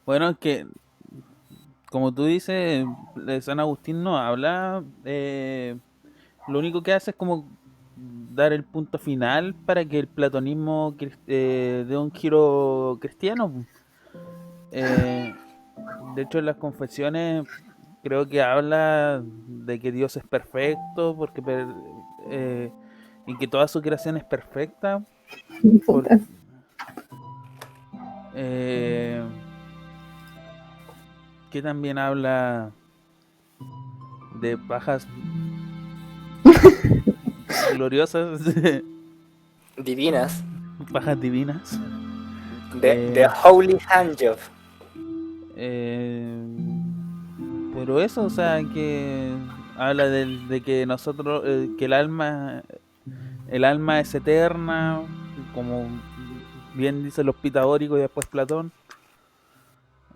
Speaker 3: bueno, que como tú dices, San Agustín no habla, lo único que hace es como dar el punto final para que el platonismo dé un giro cristiano. De hecho, en las confesiones creo que habla de que Dios es perfecto, y que toda su creación es perfecta. Que también habla de pajas gloriosas,
Speaker 2: Divinas.
Speaker 3: pajas divinas.
Speaker 2: The Holy Handjob.
Speaker 3: Pero eso, o sea, que habla de que nosotros, que el alma es eterna, como bien dicen los pitagóricos y después Platón,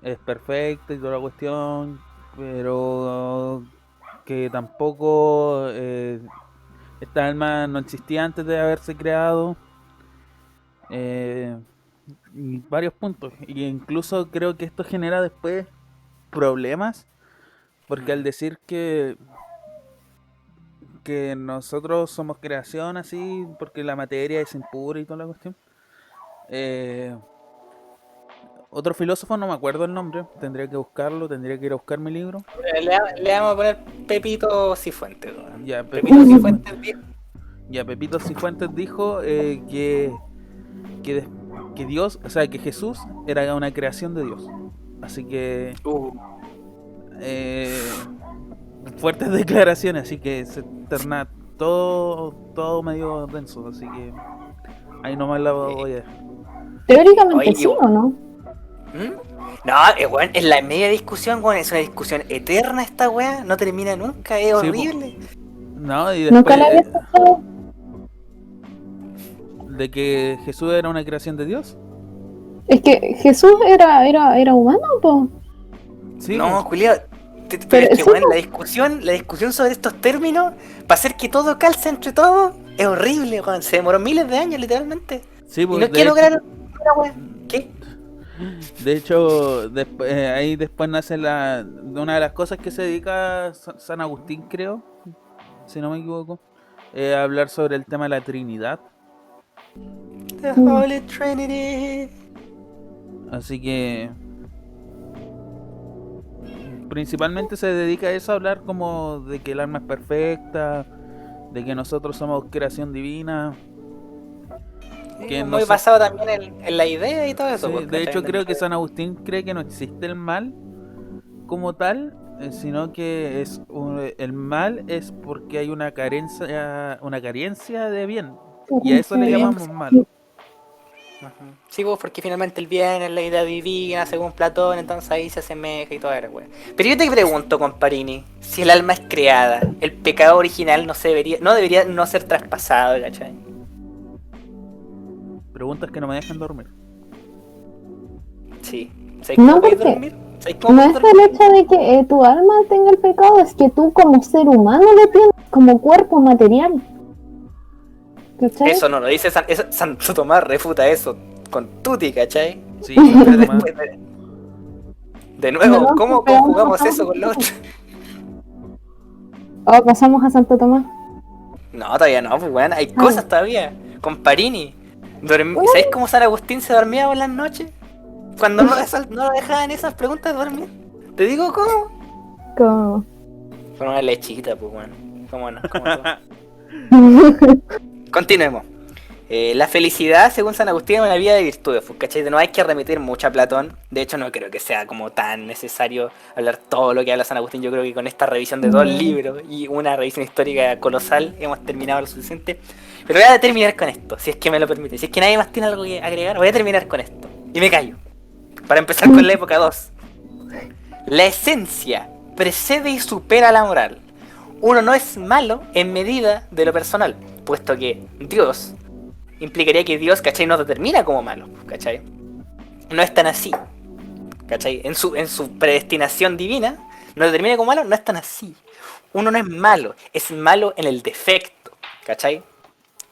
Speaker 3: es perfecta y toda la cuestión, pero que tampoco esta alma no existía antes de haberse creado. Y varios puntos, y incluso creo que esto genera después problemas, porque al decir que nosotros somos creación así, porque la materia es impura y toda la cuestión, otro filósofo, no me acuerdo el nombre, tendría que buscarlo, tendría que ir a buscar mi libro.
Speaker 2: Le vamos a poner Pepito Cifuentes.
Speaker 3: Ya,
Speaker 2: Pepito Cifuentes dijo.
Speaker 3: Ya, Pepito Cifuentes dijo que Dios, o sea, que Jesús era una creación de Dios. Así que fuertes declaraciones, así que se torna todo medio denso, así que ahí nomás la voy a dejar.
Speaker 1: Teóricamente sí, ¿o no?
Speaker 2: No, weón, es la media discusión, weón, es una discusión eterna esta weá, no termina nunca, es
Speaker 3: Sí,
Speaker 2: horrible.
Speaker 3: No, y
Speaker 1: Nunca
Speaker 3: después
Speaker 1: la había escuchado.
Speaker 3: de que Jesús era una creación de Dios.
Speaker 1: Es que Jesús era humano, po.
Speaker 3: Sí,
Speaker 2: No,
Speaker 3: pues.
Speaker 2: culiao, pero
Speaker 1: Pero
Speaker 2: es que
Speaker 1: sí,
Speaker 2: weón, la discusión sobre estos términos, para hacer que todo calce entre todos, es horrible, weón, se demoró miles de años literalmente.
Speaker 3: Sí,
Speaker 2: Y no
Speaker 3: pues,
Speaker 2: es que lograron una weá. ¿Qué?
Speaker 3: de hecho, ahí después nace una de las cosas que se dedica San Agustín, creo, si no me equivoco, a hablar sobre el tema de la Trinidad.
Speaker 2: The Holy Trinity.
Speaker 3: Así que principalmente se dedica a eso, a hablar como de que el alma es perfecta, de que nosotros somos creación divina. Que
Speaker 2: Muy
Speaker 3: no
Speaker 2: basado también en la idea y todo eso.
Speaker 3: Sí,
Speaker 2: pues,
Speaker 3: de hecho
Speaker 2: ¿cachai?
Speaker 3: creo que San Agustín cree que no existe el mal como tal, sino que el mal es porque hay una carencia de bien, y a eso le
Speaker 2: bien.
Speaker 3: llamamos malo.
Speaker 2: Ujú. Sí, pues porque finalmente el bien es la idea divina, según Platón, entonces ahí se asemeja y todo eso, güey. Pero yo te pregunto, comparini, si el alma es creada, el pecado original no debería no ser traspasado, ¿cachai?
Speaker 3: Preguntas que no me dejan dormir.
Speaker 2: Sí. ¿Sabes
Speaker 1: No,
Speaker 2: cómo podéis
Speaker 1: porque
Speaker 2: dormir? ¿Sabes cómo
Speaker 1: no
Speaker 2: podéis
Speaker 1: es
Speaker 2: dormir?
Speaker 1: el hecho de que tu alma tenga el pecado, es que tú como ser humano lo tienes como cuerpo material. ¿Cachai?
Speaker 2: Eso no lo dice Santo Tomás, refuta eso con tutti, ¿cachai?
Speaker 3: Sí,
Speaker 2: Pero
Speaker 3: Santo Tomás.
Speaker 2: después de nuevo,
Speaker 1: No,
Speaker 2: ¿cómo
Speaker 1: pero
Speaker 2: conjugamos
Speaker 1: no,
Speaker 2: eso con lo otro?
Speaker 1: Oh, pasamos a Santo Tomás.
Speaker 2: No, todavía no, pues bueno, hay
Speaker 1: Ah.
Speaker 2: cosas todavía. Con Parini. ¿Sabéis cómo San Agustín se dormía por las noches? Cuando no lo dejaban esas preguntas de dormir. ¿Te digo cómo?
Speaker 1: Como...
Speaker 2: Con una lechita, pues bueno. ¿Cómo no? ¿Cómo no? Continuemos. La felicidad, según San Agustín, es una vida de virtudes, pues, ¿cachai? No hay que remitir mucho a Platón. De hecho, no creo que sea como tan necesario hablar todo lo que habla San Agustín. Yo creo que con esta revisión de 2 libros y una revisión histórica colosal hemos terminado lo suficiente. Pero voy a terminar con esto, si es que me lo permite. Si es que nadie más tiene algo que agregar, voy a terminar con esto. Y me callo. Para empezar con la época 2. La esencia precede y supera la moral. Uno no es malo en medida de lo personal, puesto que Dios implicaría que Dios, ¿cachai? No determina como malo, ¿cachai? No es tan así, ¿cachai? En su predestinación divina, no determina como malo, no es tan así. Uno no es malo en el defecto, ¿cachai?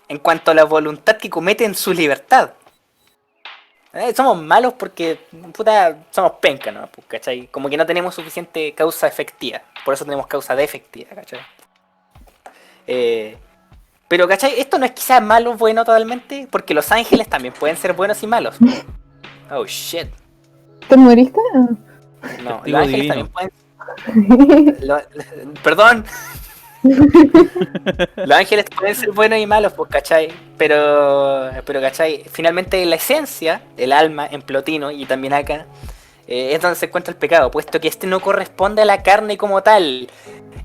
Speaker 2: En cuanto a la voluntad que comete en su libertad. Somos malos porque, puta, somos penca, ¿no? ¿Cachai? Como que no tenemos suficiente causa efectiva, por eso tenemos causa defectiva, ¿cachai? Pero, ¿cachai? Esto no es quizás malo o bueno totalmente, porque los ángeles también pueden ser buenos y malos. Oh, shit.
Speaker 1: ¿Te moriste?
Speaker 2: No,
Speaker 3: Testigo
Speaker 2: los ángeles
Speaker 3: divino.
Speaker 2: también pueden... Perdón. Los ángeles pueden ser buenos y malos, pues, ¿cachai? Pero, ¿cachai? Finalmente la esencia, el alma en Plotino y también acá, es donde se encuentra el pecado, puesto que este no corresponde a la carne como tal.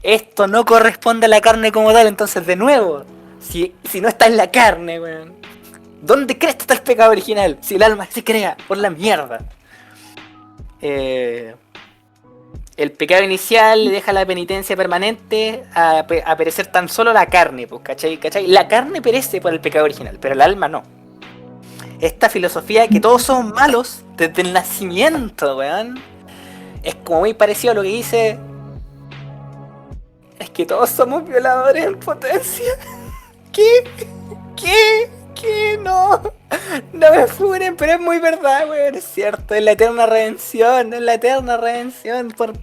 Speaker 2: Esto no corresponde a la carne como tal, entonces de nuevo, si no está en la carne, weón, ¿dónde crees que está el pecado original? Si el alma se crea por la mierda. El pecado inicial le deja la penitencia permanente a perecer tan solo la carne, pues, ¿cachai? La carne perece por el pecado original, pero el alma no. Esta filosofía de que todos somos malos desde el nacimiento, weón, es como muy parecido a lo que dice... Es que todos somos violadores en potencia. ¿Qué? No. No me furen, pero es muy verdad, weón. Es cierto, es la eterna redención. Es la eterna redención por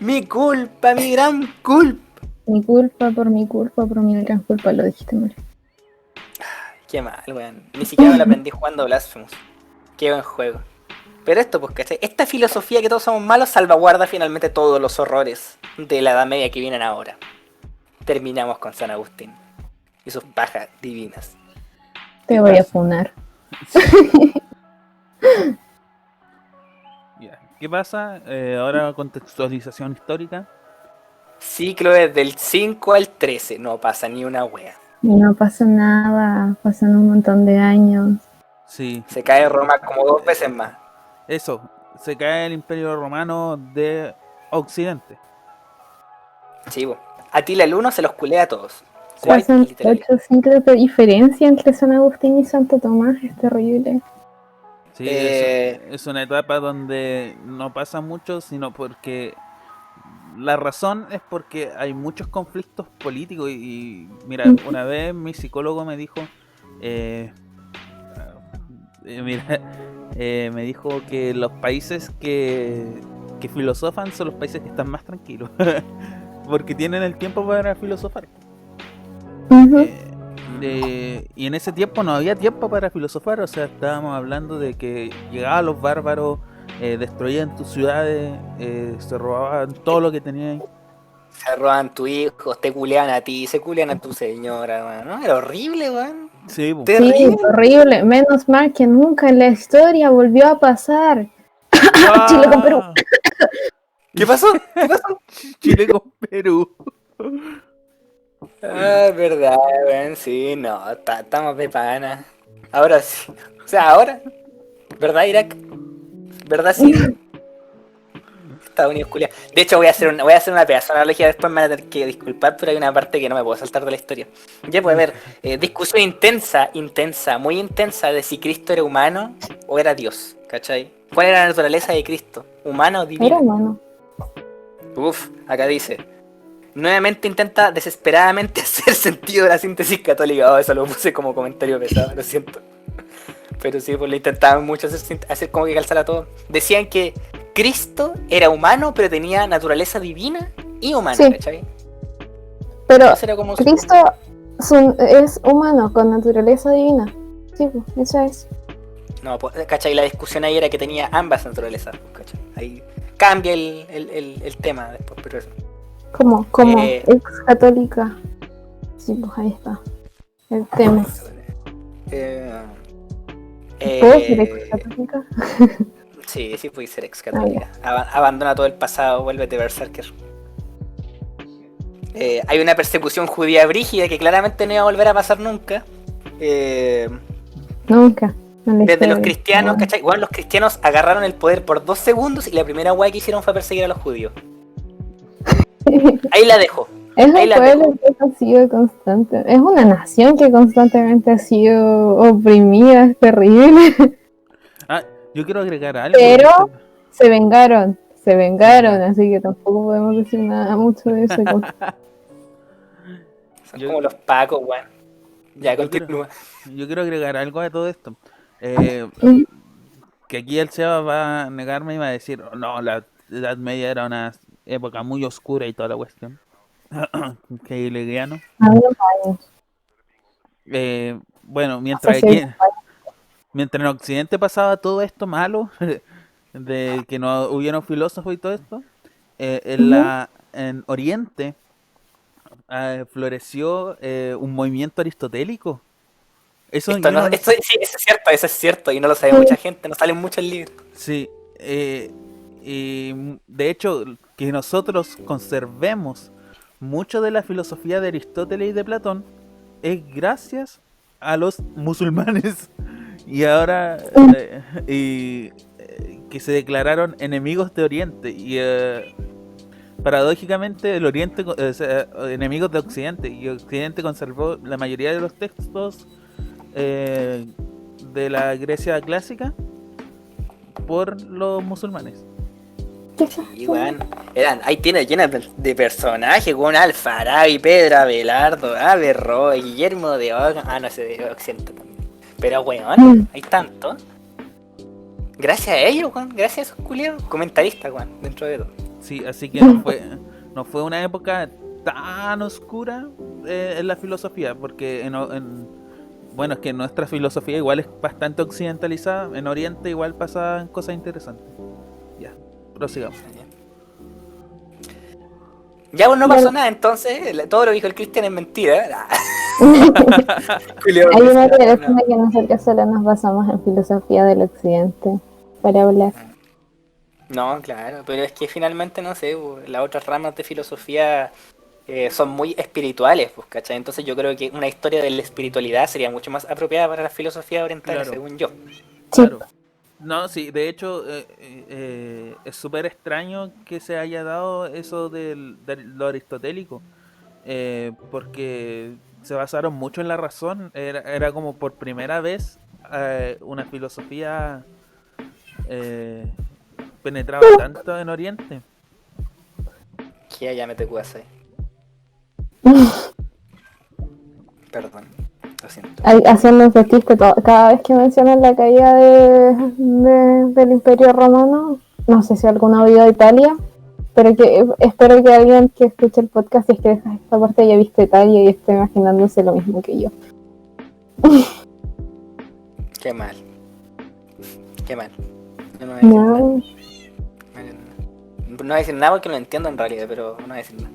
Speaker 2: mi culpa, mi gran culpa.
Speaker 1: Mi culpa, por mi gran culpa, lo dijiste mal.
Speaker 2: Qué mal, weón. Ni siquiera me lo aprendí jugando Blasphemous. Qué buen juego. Pero esto, pues, ¿cachai? Esta filosofía que todos somos malos salvaguarda finalmente todos los horrores de la Edad Media que vienen ahora. Terminamos con San Agustín y sus pajas divinas.
Speaker 1: Te voy a funar.
Speaker 3: ¿Qué pasa? Ahora contextualización histórica.
Speaker 2: Ciclo es del 5 al 13, no pasa ni una wea.
Speaker 1: No pasa nada, pasan un montón de años.
Speaker 3: Sí,
Speaker 2: Se cae Roma como 2 veces más.
Speaker 3: eso. se cae el Imperio Romano de Occidente.
Speaker 2: Sí, po. Atila el Uno se los culea a todos.
Speaker 1: Pasan
Speaker 2: Literal.
Speaker 1: 8 siglos de diferencia entre San Agustín y Santo Tomás, es terrible.
Speaker 3: Sí, es una etapa donde no pasa mucho, sino porque la razón es porque hay muchos conflictos políticos y mira, una vez mi psicólogo me dijo, mira, me dijo que los países que filosofan son los países que están más tranquilos, porque tienen el tiempo para filosofar.
Speaker 1: Ujú.
Speaker 3: Y en ese tiempo no había tiempo para filosofar, o sea, estábamos hablando de que llegaban los bárbaros, destruían tus ciudades, se robaban todo lo que tenían.
Speaker 2: Se roban tu hijo, te culean a ti, se culean a tu señora, weón, ¿no? Era horrible, weón.
Speaker 3: Sí, po.
Speaker 1: Sí,
Speaker 2: Terrible.
Speaker 1: horrible. Menos mal que nunca en la historia volvió a pasar. Chile con Perú.
Speaker 2: ¿Qué pasó? ¿Qué pasó?
Speaker 3: Chile con Perú.
Speaker 2: Ah, es verdad, weón, sí, no, estamos de pana. Ahora sí. O sea, ahora. ¿Verdad, Irak? ¿Verdad, sí? Estados Unidos, culia. De hecho, voy a hacer una pedazo de analogía, después me van a tener que disculpar, pero hay una parte que no me puedo saltar de la historia. Ya puede haber discusión intensa, muy intensa, de si Cristo era humano o era Dios, ¿cachai? ¿Cuál era la naturaleza de Cristo? ¿Humano o
Speaker 1: Era
Speaker 2: divino?
Speaker 1: humano.
Speaker 2: Uf, acá dice. Nuevamente intenta desesperadamente hacer sentido de la síntesis católica. Oh, eso lo puse como comentario pesado, lo siento. Pero sí, pues lo intentaban mucho hacer como que calzara todo. Decían que Cristo era humano, pero tenía naturaleza divina y humana,
Speaker 1: Sí.
Speaker 2: ¿cachai?
Speaker 1: Pero
Speaker 2: Eso era como su-
Speaker 1: Cristo es humano con naturaleza divina. Sí, pues, eso es.
Speaker 2: No, pues, ¿cachai? La discusión ahí era que tenía ambas naturalezas, ¿cachai? Ahí cambia el tema después, pero eso.
Speaker 1: Como ex católica. Sí, pues ahí está. El tema. ¿Puedo ser ex católica?
Speaker 2: Sí, sí puedes ser ex católica. Abandona todo el pasado, vuélvete berserker. Hay una persecución judía brígida que claramente no iba a volver a pasar nunca.
Speaker 1: Nunca.
Speaker 2: Desde los cristianos, ¿cachai? Bueno, los cristianos agarraron el poder por 2 segundos y la primera guay que hicieron fue perseguir a los judíos. Ahí la dejo.
Speaker 1: Es
Speaker 2: Ahí
Speaker 1: un
Speaker 2: la
Speaker 1: pueblo que ha sido constante. Es una nación que constantemente ha sido oprimida. Es terrible.
Speaker 3: Ah, yo quiero agregar algo.
Speaker 1: Pero se vengaron. Así que tampoco podemos decir nada mucho de eso.
Speaker 2: Son como los pacos, weón. Ya,
Speaker 3: Yo
Speaker 2: continúa.
Speaker 3: Yo quiero agregar algo a todo esto. Que aquí el Seba va a negarme y va a decir, no, la Edad Media era una época muy oscura y toda la cuestión. Que hegeliano. Bueno, mientras en Occidente pasaba todo esto malo, de que no hubieron filósofos y todo esto, en Oriente floreció un movimiento aristotélico. Eso
Speaker 2: Esto no, esto, sí, eso es cierto, y no lo sabe mucha gente, no salen muchos libros.
Speaker 3: Sí, y de hecho, que nosotros conservemos mucho de la filosofía de Aristóteles y de Platón es gracias a los musulmanes. Y ahora que se declararon enemigos de Oriente y paradójicamente el Oriente enemigos de Occidente, y Occidente conservó la mayoría de los textos de la Grecia clásica por los musulmanes.
Speaker 2: Sí, weón. Ahí tiene llenas de personajes, weón. Alfarabi, Pedro Abelardo, Averroes, Guillermo de Ockham. No sé, de Occidente también. Pero weón, hay tanto. Gracias a ellos, weón. Gracias a esos culiados comentaristas, weón, dentro de todo.
Speaker 3: Sí, así que no fue una época tan oscura en la filosofía, porque bueno, es que nuestra filosofía igual es bastante occidentalizada. En Oriente igual pasaban cosas interesantes. Ya, prosigamos.
Speaker 2: Ya, pues no pasó nada, entonces todo lo que dijo el Cristian es mentira.
Speaker 1: Hay una aclaración de que nosotros solo nos basamos en filosofía del occidente para hablar.
Speaker 2: No, claro, pero es que finalmente, no sé, las otras ramas de filosofía son muy espirituales, pues, ¿cachai? Entonces yo creo que una historia de la espiritualidad sería mucho más apropiada para la filosofía oriental,
Speaker 3: Claro.
Speaker 2: según yo.
Speaker 3: Claro. No, sí, de hecho es súper extraño que se haya dado eso de lo aristotélico, porque se basaron mucho en la razón, era como por primera vez una filosofía eh, penetraba tanto en Oriente.
Speaker 2: Que ya me te cuase. Perdón, lo siento.
Speaker 1: Haciendo ese chiste cada vez que mencionan la caída del Imperio Romano. No sé si alguno ha oído Italia, pero espero que alguien que escuche el podcast, si es que deja esta parte, haya visto Italia y esté imaginándose lo mismo que yo.
Speaker 2: Qué mal. Qué mal. Yo no voy a decir nada.
Speaker 1: No,
Speaker 2: No voy a decir nada porque no entiendo en realidad, pero no voy a decir nada.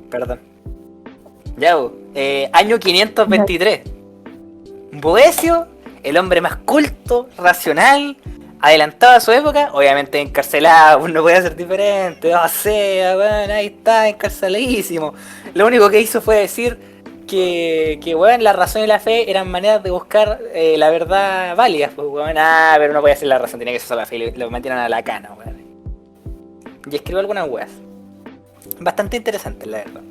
Speaker 2: Perdón. Ya, año 523. Boecio, el hombre más culto, racional, adelantado a su época, obviamente encarcelado, no podía ser diferente. O sea, bueno, ahí está, encarceladísimo. Lo único que hizo fue decir que bueno, la razón y la fe eran maneras de buscar la verdad válidas. Pues, bueno, pero no podía ser la razón, tenía que ser solo la fe, y lo metieron a la cana, bueno. Y escribió algunas weas bastante interesantes, la verdad.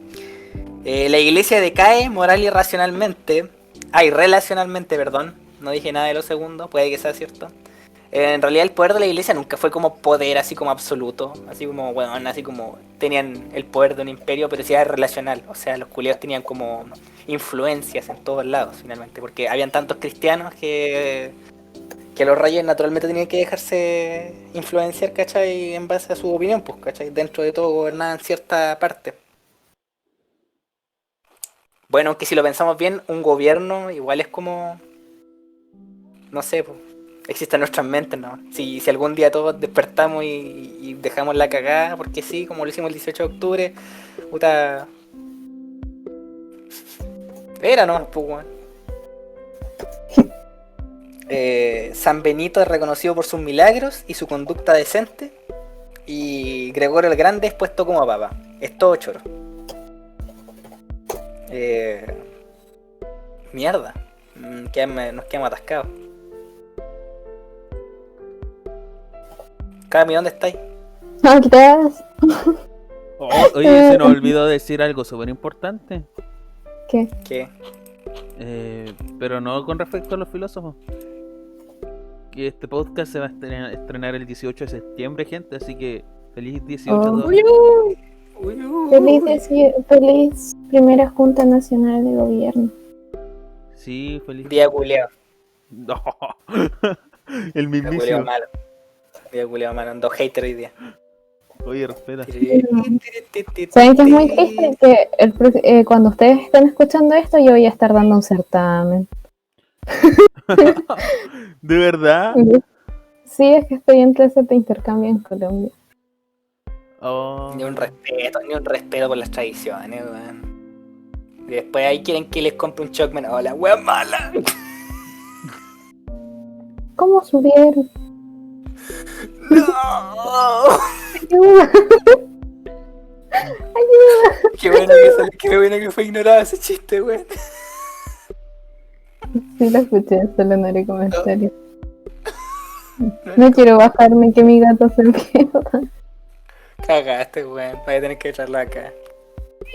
Speaker 2: La iglesia decae moral y racionalmente. Relacionalmente, perdón. No dije nada de lo segundo, puede que sea cierto. En realidad el poder de la iglesia nunca fue como poder así como absoluto. Así como, bueno, así como tenían el poder de un imperio, pero sí era relacional. O sea, los culiados tenían como influencias en todos lados, finalmente. Porque habían tantos cristianos que los reyes naturalmente tenían que dejarse influenciar, ¿cachai? En base a su opinión, pues, ¿cachai? Dentro de todo gobernaban cierta parte. Bueno, aunque si lo pensamos bien, un gobierno igual es como, no sé, pues, existe en nuestras mentes, ¿no? Si algún día todos despertamos y dejamos la cagada, porque sí, como lo hicimos el 18 de octubre, puta... Era, ¿no? Pues, bueno. San Benito es reconocido por sus milagros y su conducta decente, y Gregorio el Grande es puesto como papa. Es todo choro. Mierda. Nos quedamos atascados. Cami, ¿dónde estáis?
Speaker 1: aquí estás.
Speaker 3: Oye, se nos olvidó decir algo súper importante,
Speaker 1: ¿Qué?
Speaker 2: ¿Qué?
Speaker 3: pero no con respecto a los filósofos. Que este podcast se va a estrenar el 18 de septiembre, gente, así que feliz 18 a
Speaker 1: Oh.
Speaker 3: todos.
Speaker 1: Feliz primera Junta Nacional de Gobierno.
Speaker 3: Sí, feliz.
Speaker 2: Día culiao.
Speaker 3: No. El
Speaker 2: Día culiao
Speaker 3: mismísimo.
Speaker 2: malo. Día culiao malo. Ando hater hoy día.
Speaker 3: Oye, respeta.
Speaker 1: ¿Saben que es muy triste? Que cuando ustedes estén escuchando esto, yo voy a estar dando un certamen.
Speaker 3: ¿De verdad?
Speaker 1: Sí, es que estoy en clases de intercambio en Colombia.
Speaker 3: Oh.
Speaker 2: Ni un respeto por las tradiciones, weón. Y después ahí quieren que les compre un Chocman. Oh, la wea mala.
Speaker 1: ¿Cómo subieron?
Speaker 2: No.
Speaker 1: Ayuda. Ayuda.
Speaker 2: Qué bueno que fue ignorado ese chiste, weón.
Speaker 1: Sí, lo escuché, solo no haré comentarios. No quiero bajarme que mi gato se pierda.
Speaker 2: Cagaste, weón. Voy a tener que echarlo acá.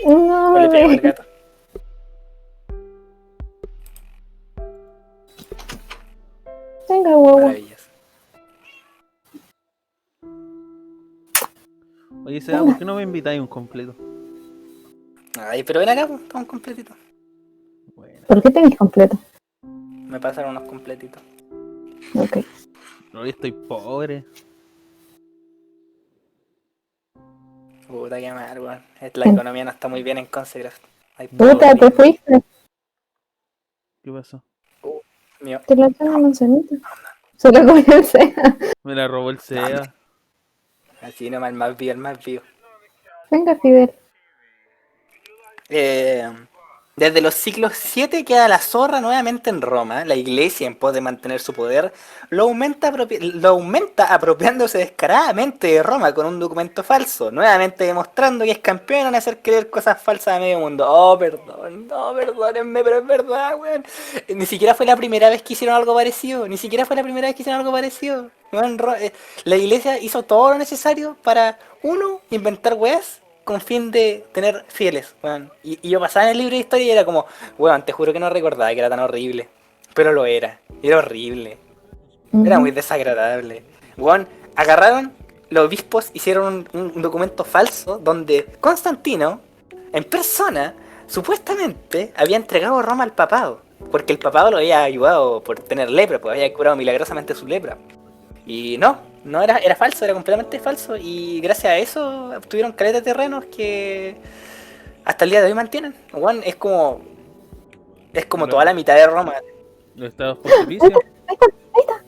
Speaker 1: No,
Speaker 2: O le pego al
Speaker 1: bebé.
Speaker 2: gato.
Speaker 1: Venga, huevo.
Speaker 2: Maravilloso.
Speaker 3: Oye, Seba, ¿por qué no me invitáis un completo?
Speaker 2: Ay, pero ven acá, pues, toma un completito.
Speaker 3: Bueno,
Speaker 1: ¿Por qué tenés completo?
Speaker 2: Me pasaron unos completitos.
Speaker 1: Ok.
Speaker 3: hoy estoy pobre.
Speaker 2: Puta que mal, weón. La economía no está muy bien en Concegraph. Hay
Speaker 1: Puta, te fuiste.
Speaker 3: ¿Qué pasó?
Speaker 2: mío.
Speaker 1: Te la tengo manzanita. Se la comió el Seba.
Speaker 3: Me la robó el Seba.
Speaker 2: Así nomás, el más vivo, el más vivo.
Speaker 1: Venga, Fidel.
Speaker 2: Desde los siglos 7 queda la zorra nuevamente en Roma. La iglesia, en pos de mantener su poder, lo aumenta apropiándose descaradamente de Roma con un documento falso, nuevamente demostrando que es campeón en hacer creer cosas falsas a medio mundo. Oh, perdón, no, perdónenme, pero es verdad, weón. Ni siquiera fue la primera vez que hicieron algo parecido. Weón, la iglesia hizo todo lo necesario para, uno, inventar weas con fin de tener fieles, weón. Y yo pasaba en el libro de historia y era como, weón, te juro que no recordaba que era tan horrible. Pero lo era. Era horrible. Era muy desagradable. Weón, agarraron, los obispos hicieron un documento falso donde Constantino, en persona, supuestamente había entregado Roma al papado. Porque el papado lo había ayudado por tener lepra, pues había curado milagrosamente su lepra. Y no era falso, era completamente falso. Y gracias a eso obtuvieron caleta de terrenos que hasta el día de hoy mantienen. Weón, es como toda la mitad de Roma.
Speaker 3: Los estados pontificios.
Speaker 1: Ahí está.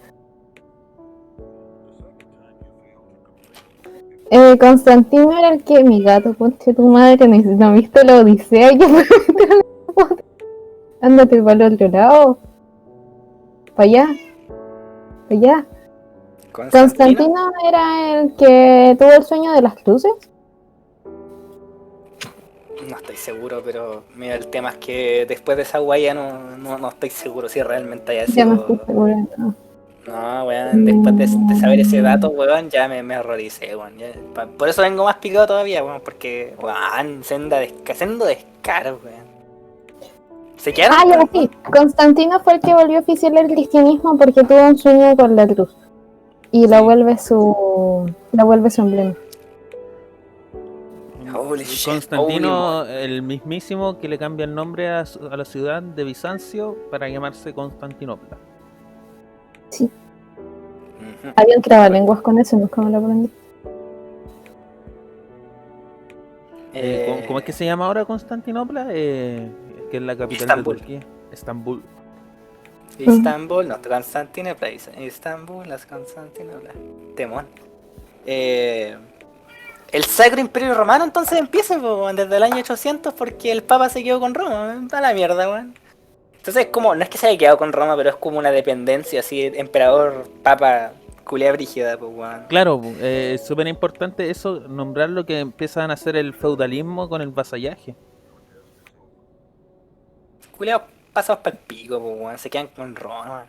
Speaker 1: Constantino era el que, mi gato, ponche tu madre, no viste la Odisea. Ándate para el otro lado. Para allá. Constantino era el que tuvo el sueño de las cruces.
Speaker 2: No estoy seguro, pero mira, el tema es que después de esa guaya no estoy seguro si realmente haya sido.
Speaker 1: Ya no estoy segura.
Speaker 2: No, weón, después de saber ese dato, weón, ya me horroricé, weón. Por eso vengo más picado todavía, weón, porque, weón, sendo descaro, weón. ¿Se quedaron?
Speaker 1: Ya sí. Constantino fue el que volvió oficial el cristianismo porque tuvo un sueño con la cruz. Y la vuelve su emblema.
Speaker 3: Constantino, el mismísimo que le cambia el nombre a la ciudad de Bizancio para llamarse Constantinopla.
Speaker 1: Sí. Uh-huh. Había un trabalenguas con eso, nunca me lo aprendí.
Speaker 3: ¿Cómo es que se llama ahora Constantinopla? Que es la capital de Turquía. Estambul.
Speaker 2: Istanbul, no, Constantinopla. Istanbul, las Constantinopla. Temón. El Sacro Imperio Romano entonces empieza desde el año 800 porque el Papa se quedó con Roma. A la mierda, weón. Entonces es como, no es que se haya quedado con Roma, pero es como una dependencia, así, emperador, papa, culia brígida, pues, weón.
Speaker 3: Claro, es súper importante eso, nombrar lo que empiezan a hacer el feudalismo con el vasallaje.
Speaker 2: Culiados pasados para el pico, pues, weón, se quedan con Roma,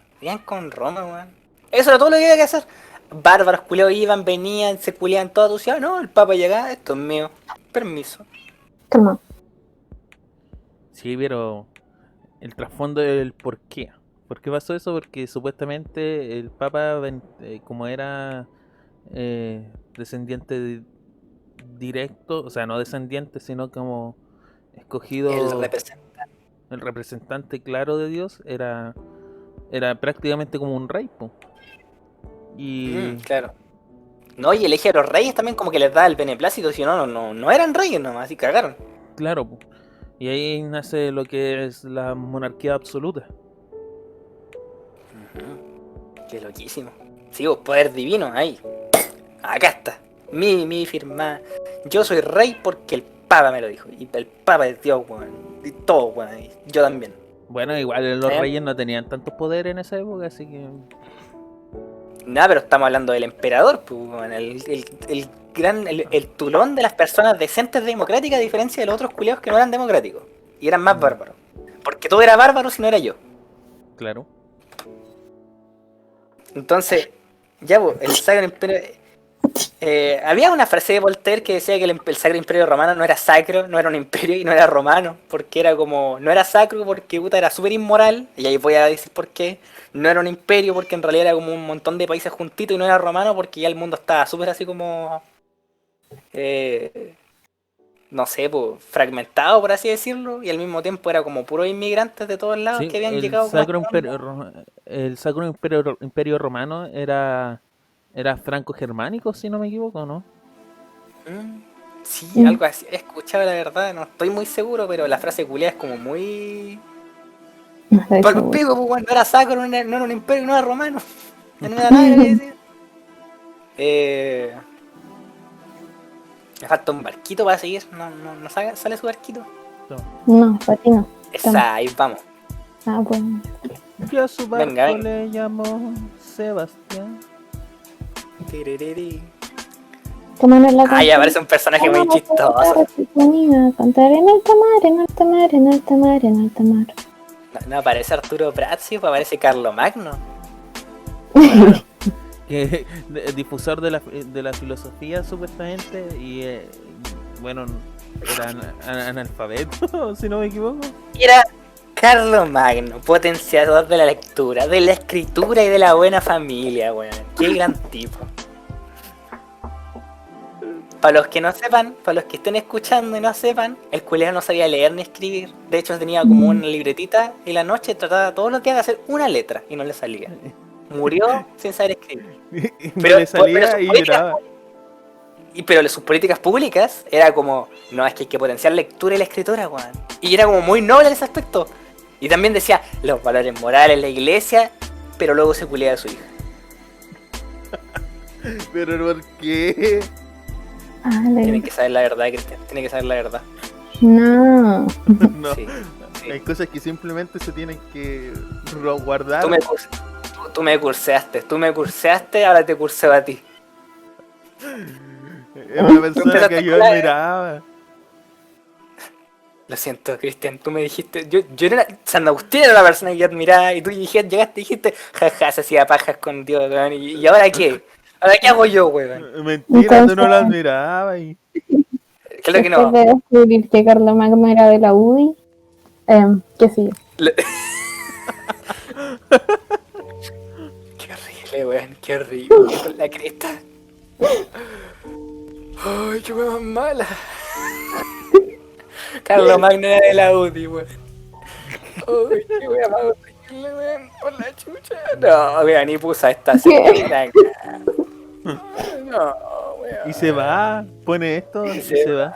Speaker 2: weón. Eso era todo lo que había que hacer. Bárbaros culiados iban, venían, se culiaban toda tu ciudad. No, el papa llegaba, esto es mío, permiso.
Speaker 1: Calma.
Speaker 3: Sí, pero el trasfondo del por qué. ¿Por qué pasó eso? Porque supuestamente el Papa, como era descendiente directo, o sea, no descendiente, sino como escogido, el representante claro de Dios, era prácticamente como un rey, po. Y
Speaker 2: claro. No, y elegía a los reyes también como que les da el beneplácito, si no eran reyes nomás, así cagaron.
Speaker 3: Claro, po. Y ahí nace lo que es la monarquía absoluta.
Speaker 2: Qué loquísimo. Sí, poder divino, ahí. Acá está. Mi firma. Yo soy rey porque el Papa me lo dijo. Y el Papa es Dios, weón. Y todo, weón. Y yo también.
Speaker 3: Bueno, igual los reyes no tenían tantos poderes en esa época, así que...
Speaker 2: Nada, pero estamos hablando del emperador, pues, weón. El tulón de las personas decentes democráticas, a diferencia de los otros culiados que no eran democráticos y eran más bárbaros. Porque todo era bárbaro si no era yo.
Speaker 3: Claro.
Speaker 2: Entonces, ya, el Sacro Imperio. Había una frase de Voltaire que decía que el Sacro Imperio Romano no era sacro, no era un imperio y no era romano. Porque era como. No era sacro porque puta era súper inmoral. Y ahí voy a decir por qué. No era un imperio porque en realidad era como un montón de países juntitos. Y no era romano porque ya el mundo estaba súper así como. No sé, pues, fragmentado, por así decirlo, y al mismo tiempo era como puros inmigrantes de todos lados que habían llegado.
Speaker 3: El Sacro Imperio Romano era franco-germánico, si no me equivoco, ¿no?
Speaker 2: Sí, algo así. He escuchado, la verdad, no estoy muy seguro, pero la frase culiada es como muy... Para los picos, pues, no era sacro, no era un imperio, no era romano. No era nada que decir. Me falta un barquito para seguir. No sale su barquito.
Speaker 1: No, para ti no.
Speaker 2: Esa, ahí vamos.
Speaker 1: Ah, bueno.
Speaker 3: Que a su barco
Speaker 2: Venga, venga.
Speaker 3: le llamó Sebastián.
Speaker 2: Tiririri.
Speaker 1: Toman la
Speaker 2: Ah, ya aparece un personaje muy chistoso.
Speaker 1: Cantar en alta mar, en alta mar, en alta mar, en alta mar.
Speaker 2: No aparece Arturo Prazzi, pues aparece Carlo Magno.
Speaker 3: Que difusor de la filosofía supuestamente y bueno, era analfabeto, si no me equivoco.
Speaker 2: Era Carlo Magno, potenciador de la lectura, de la escritura y de la buena familia, weón. Qué gran tipo. Para los que no sepan, para los que estén escuchando y no sepan, el culiao no sabía leer ni escribir. De hecho tenía como una libretita y la noche trataba todos los días de hacer una letra y no le salía. Murió sin saber escribir.
Speaker 3: No le salía y lloraba.
Speaker 2: Pero sus políticas públicas era como, no, es que hay que potenciar la lectura y la escritura, weón. Y era como muy noble en ese aspecto. Y también decía los valores morales, la iglesia, pero luego se culiaba a su hija.
Speaker 3: ¿Pero por qué?
Speaker 2: Tienen que saber la verdad, Cristian. Tienen que saber la verdad.
Speaker 1: No.
Speaker 3: No,
Speaker 2: Sí, sí.
Speaker 3: hay cosas que simplemente se tienen que guardar.
Speaker 2: Tú me curseaste, ahora te curseo a ti.
Speaker 3: Era una persona que yo admiraba.
Speaker 2: Lo siento, Cristian, tú me dijiste, yo era, San Agustín era la persona que yo admiraba y tú llegaste y dijiste, jaja, se hacía pajas con Dios, weón, y ahora qué, ahora qué hago yo, weón,
Speaker 3: Mentira, tú no lo admirabas.
Speaker 2: ¿qué es lo que
Speaker 1: Después
Speaker 2: no?
Speaker 1: de descubrir que Carlos Magno era de la UDI, ¿qué sigue?
Speaker 2: Qué horrible, weón, qué horrible, con la cresta. Ay, qué weón más mala. Carlos Magno era de la UDI, weón. Ay, qué weón más horrible, weón, por la chucha. No, weón, ni puso esta señora. No, weón.
Speaker 3: Y se va, pone esto y se va.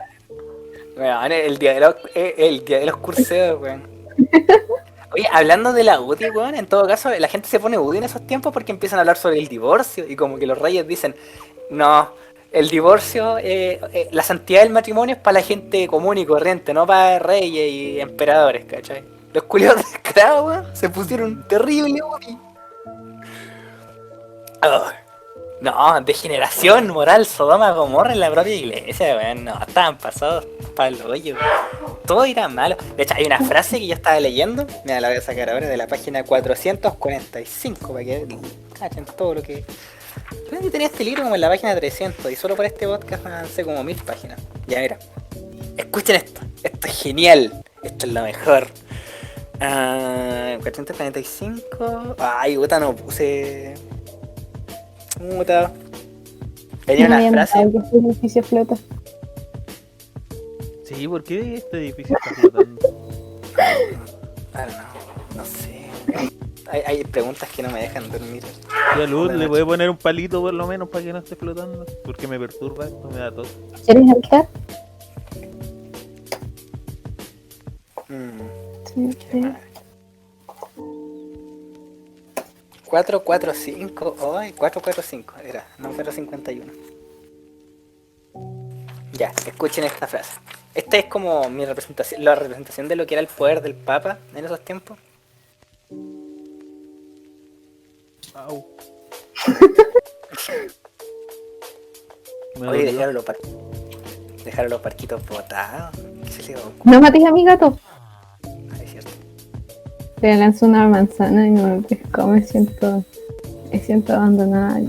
Speaker 2: Weón, el día de los curseos, weón. Oye, hablando de la UDI, weón, en todo caso, la gente se pone UDI en esos tiempos porque empiezan a hablar sobre el divorcio y como que los reyes dicen, no, el divorcio, la santidad del matrimonio es para la gente común y corriente, no para reyes y emperadores, ¿cachai? Los culiados descarados, weón, se pusieron terrible UDI. Oh, no, degeneración moral, Sodoma Gomorra en la propia iglesia, weón, no, estaban pasados para el hoyo, weón. Todo era malo. De hecho, hay una frase que yo estaba leyendo, mira, la voy a sacar ahora de la página 445 para que cachen todo lo que... Yo tenía este libro como en la página 300 y solo para este podcast me avancé como 1000 páginas. Ya, mira, escuchen esto es genial, esto es lo mejor. 445... Ay, puta, no puse... Puta. Tenía
Speaker 1: No
Speaker 2: una
Speaker 1: había
Speaker 2: frase...
Speaker 1: notado que este edificio flota.
Speaker 3: Sí, ¿por qué este edificio está flotando?
Speaker 2: Ah, no sé. Hay preguntas que no me dejan dormir.
Speaker 3: Y a Luz le voy a poner un palito por lo menos para que no esté flotando. Porque me perturba esto, me da tos.
Speaker 1: ¿Quieres altar? Sí,
Speaker 2: Qué madre. 445, ay, 445 era, no 451. Ya, escuchen esta frase. Esta es como mi representación, la representación de lo que era el poder del Papa en esos tiempos.
Speaker 3: Au.
Speaker 2: Oye, dejaron los parquitos botados. ¿Qué se le va a ocurrir?
Speaker 1: No mates a mi gato.
Speaker 2: Ah, es cierto.
Speaker 1: Le lanzo una manzana y no me pescó, me siento abandonada.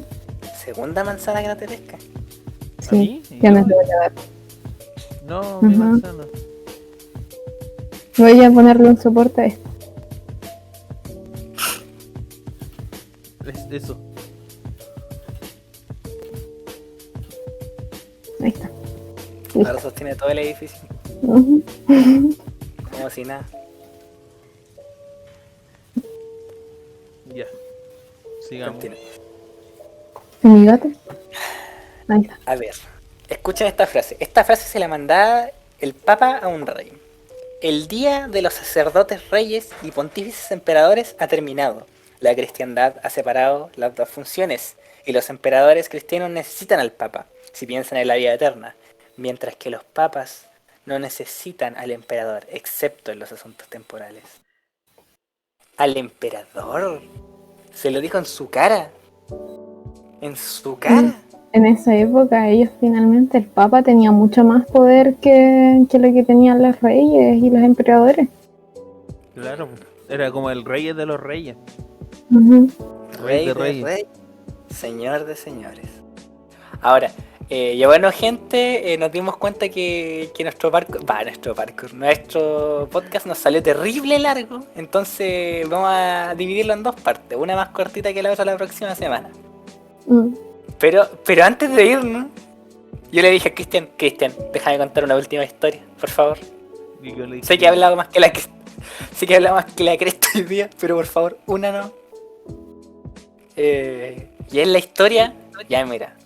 Speaker 2: Segunda manzana que no te pesca.
Speaker 1: Sí,
Speaker 3: mí?
Speaker 1: ya no le voy a dar.
Speaker 3: No, mi
Speaker 1: Ajá.
Speaker 3: manzana.
Speaker 1: Voy a ponerle un soporte a esto.
Speaker 3: Es eso.
Speaker 1: Ahí está.
Speaker 2: Ahora sostiene todo el edificio.
Speaker 1: Ujú.
Speaker 2: Como si nada.
Speaker 3: Ya. Sigamos.
Speaker 2: Continúa.
Speaker 1: ¿Mi gato? Ahí está.
Speaker 2: A ver, escuchen esta frase. Esta frase se la mandaba el Papa a un rey. El día de los sacerdotes reyes y pontífices emperadores ha terminado. La cristiandad ha separado las dos funciones y los emperadores cristianos necesitan al Papa si piensan en la vida eterna, mientras que los papas no necesitan al emperador, excepto en los asuntos temporales. ¿Al emperador? Se lo dijo en su cara. En su cara.
Speaker 1: En esa época ellos finalmente, el Papa tenía mucho más poder que lo que tenían los reyes y los emperadores.
Speaker 3: Claro, era como el rey de los reyes.
Speaker 1: Ujú.
Speaker 3: Rey de
Speaker 2: Rey,
Speaker 3: reyes.
Speaker 2: señor de señores. Ahora, ya bueno, gente, nos dimos cuenta que nuestro podcast nos salió terrible largo. Entonces vamos a dividirlo en dos partes, una más cortita que la otra la próxima semana.
Speaker 1: Mm.
Speaker 2: Pero antes de irnos, yo le dije a Cristian, déjame contar una última historia, por favor.
Speaker 3: Y yo le dije,
Speaker 2: Sé que he hablado más que la cresta hoy día, pero por favor, una no. Y es la historia, ya mira.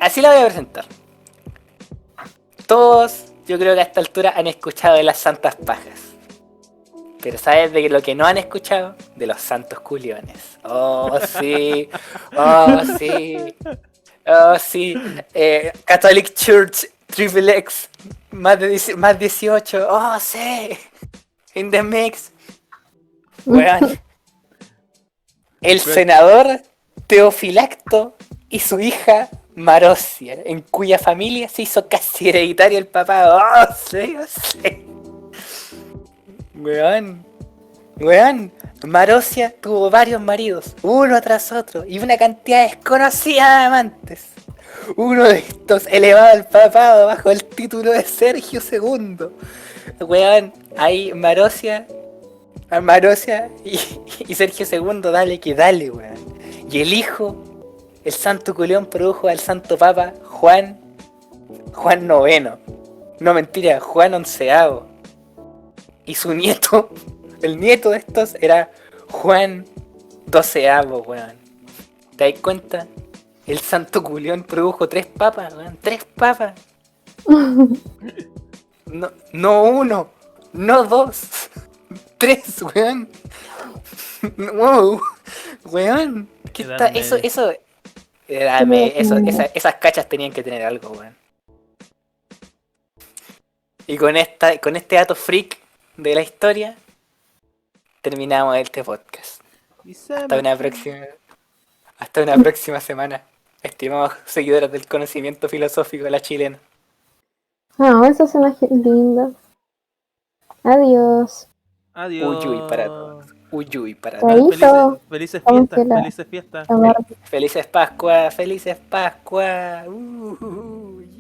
Speaker 2: Así la voy a presentar. Todos, yo creo que a esta altura han escuchado de las santas pajas. Pero ¿sabes de lo que no han escuchado? De los santos culiones. Oh, sí. Oh, sí. Oh, sí. Catholic Church, Triple X, más 18. Oh, sí. In the mix. Weón. El senador Teofilacto y su hija Marosia, en cuya familia se hizo casi hereditario el papado. Oh, sí, oh, sí. Weón, Marosia tuvo varios maridos, uno tras otro, y una cantidad desconocida de amantes. Uno de estos elevado al papado bajo el título de Sergio II. Weón, ahí Marosia y Sergio II, dale que dale, weón. Y el hijo, el santo culeón, produjo al santo papa Juan IX. No, mentira, Juan XI. Y su nieto, el nieto de estos, era Juan XII, weón. ¿Te das cuenta? El santo culión produjo 3 papas, weón. 3 papas. No uno, no 2. 3, weón. Wow, weón. ¿Qué está? Esas cachas tenían que tener algo, weón. Y con este dato freak de la historia, terminamos este podcast. Hasta una próxima semana, estimados seguidores del conocimiento filosófico de la chilena.
Speaker 1: Eso suena lindo. Adiós.
Speaker 3: adiós.
Speaker 2: Uyuy para todos. Uyuy para
Speaker 1: Ahí.
Speaker 2: todos.
Speaker 3: Felices
Speaker 1: Vamos
Speaker 3: fiestas,
Speaker 1: que la-
Speaker 3: felices fiestas.
Speaker 1: Amar.
Speaker 2: Felices Pascua, felices Pascua. Uy.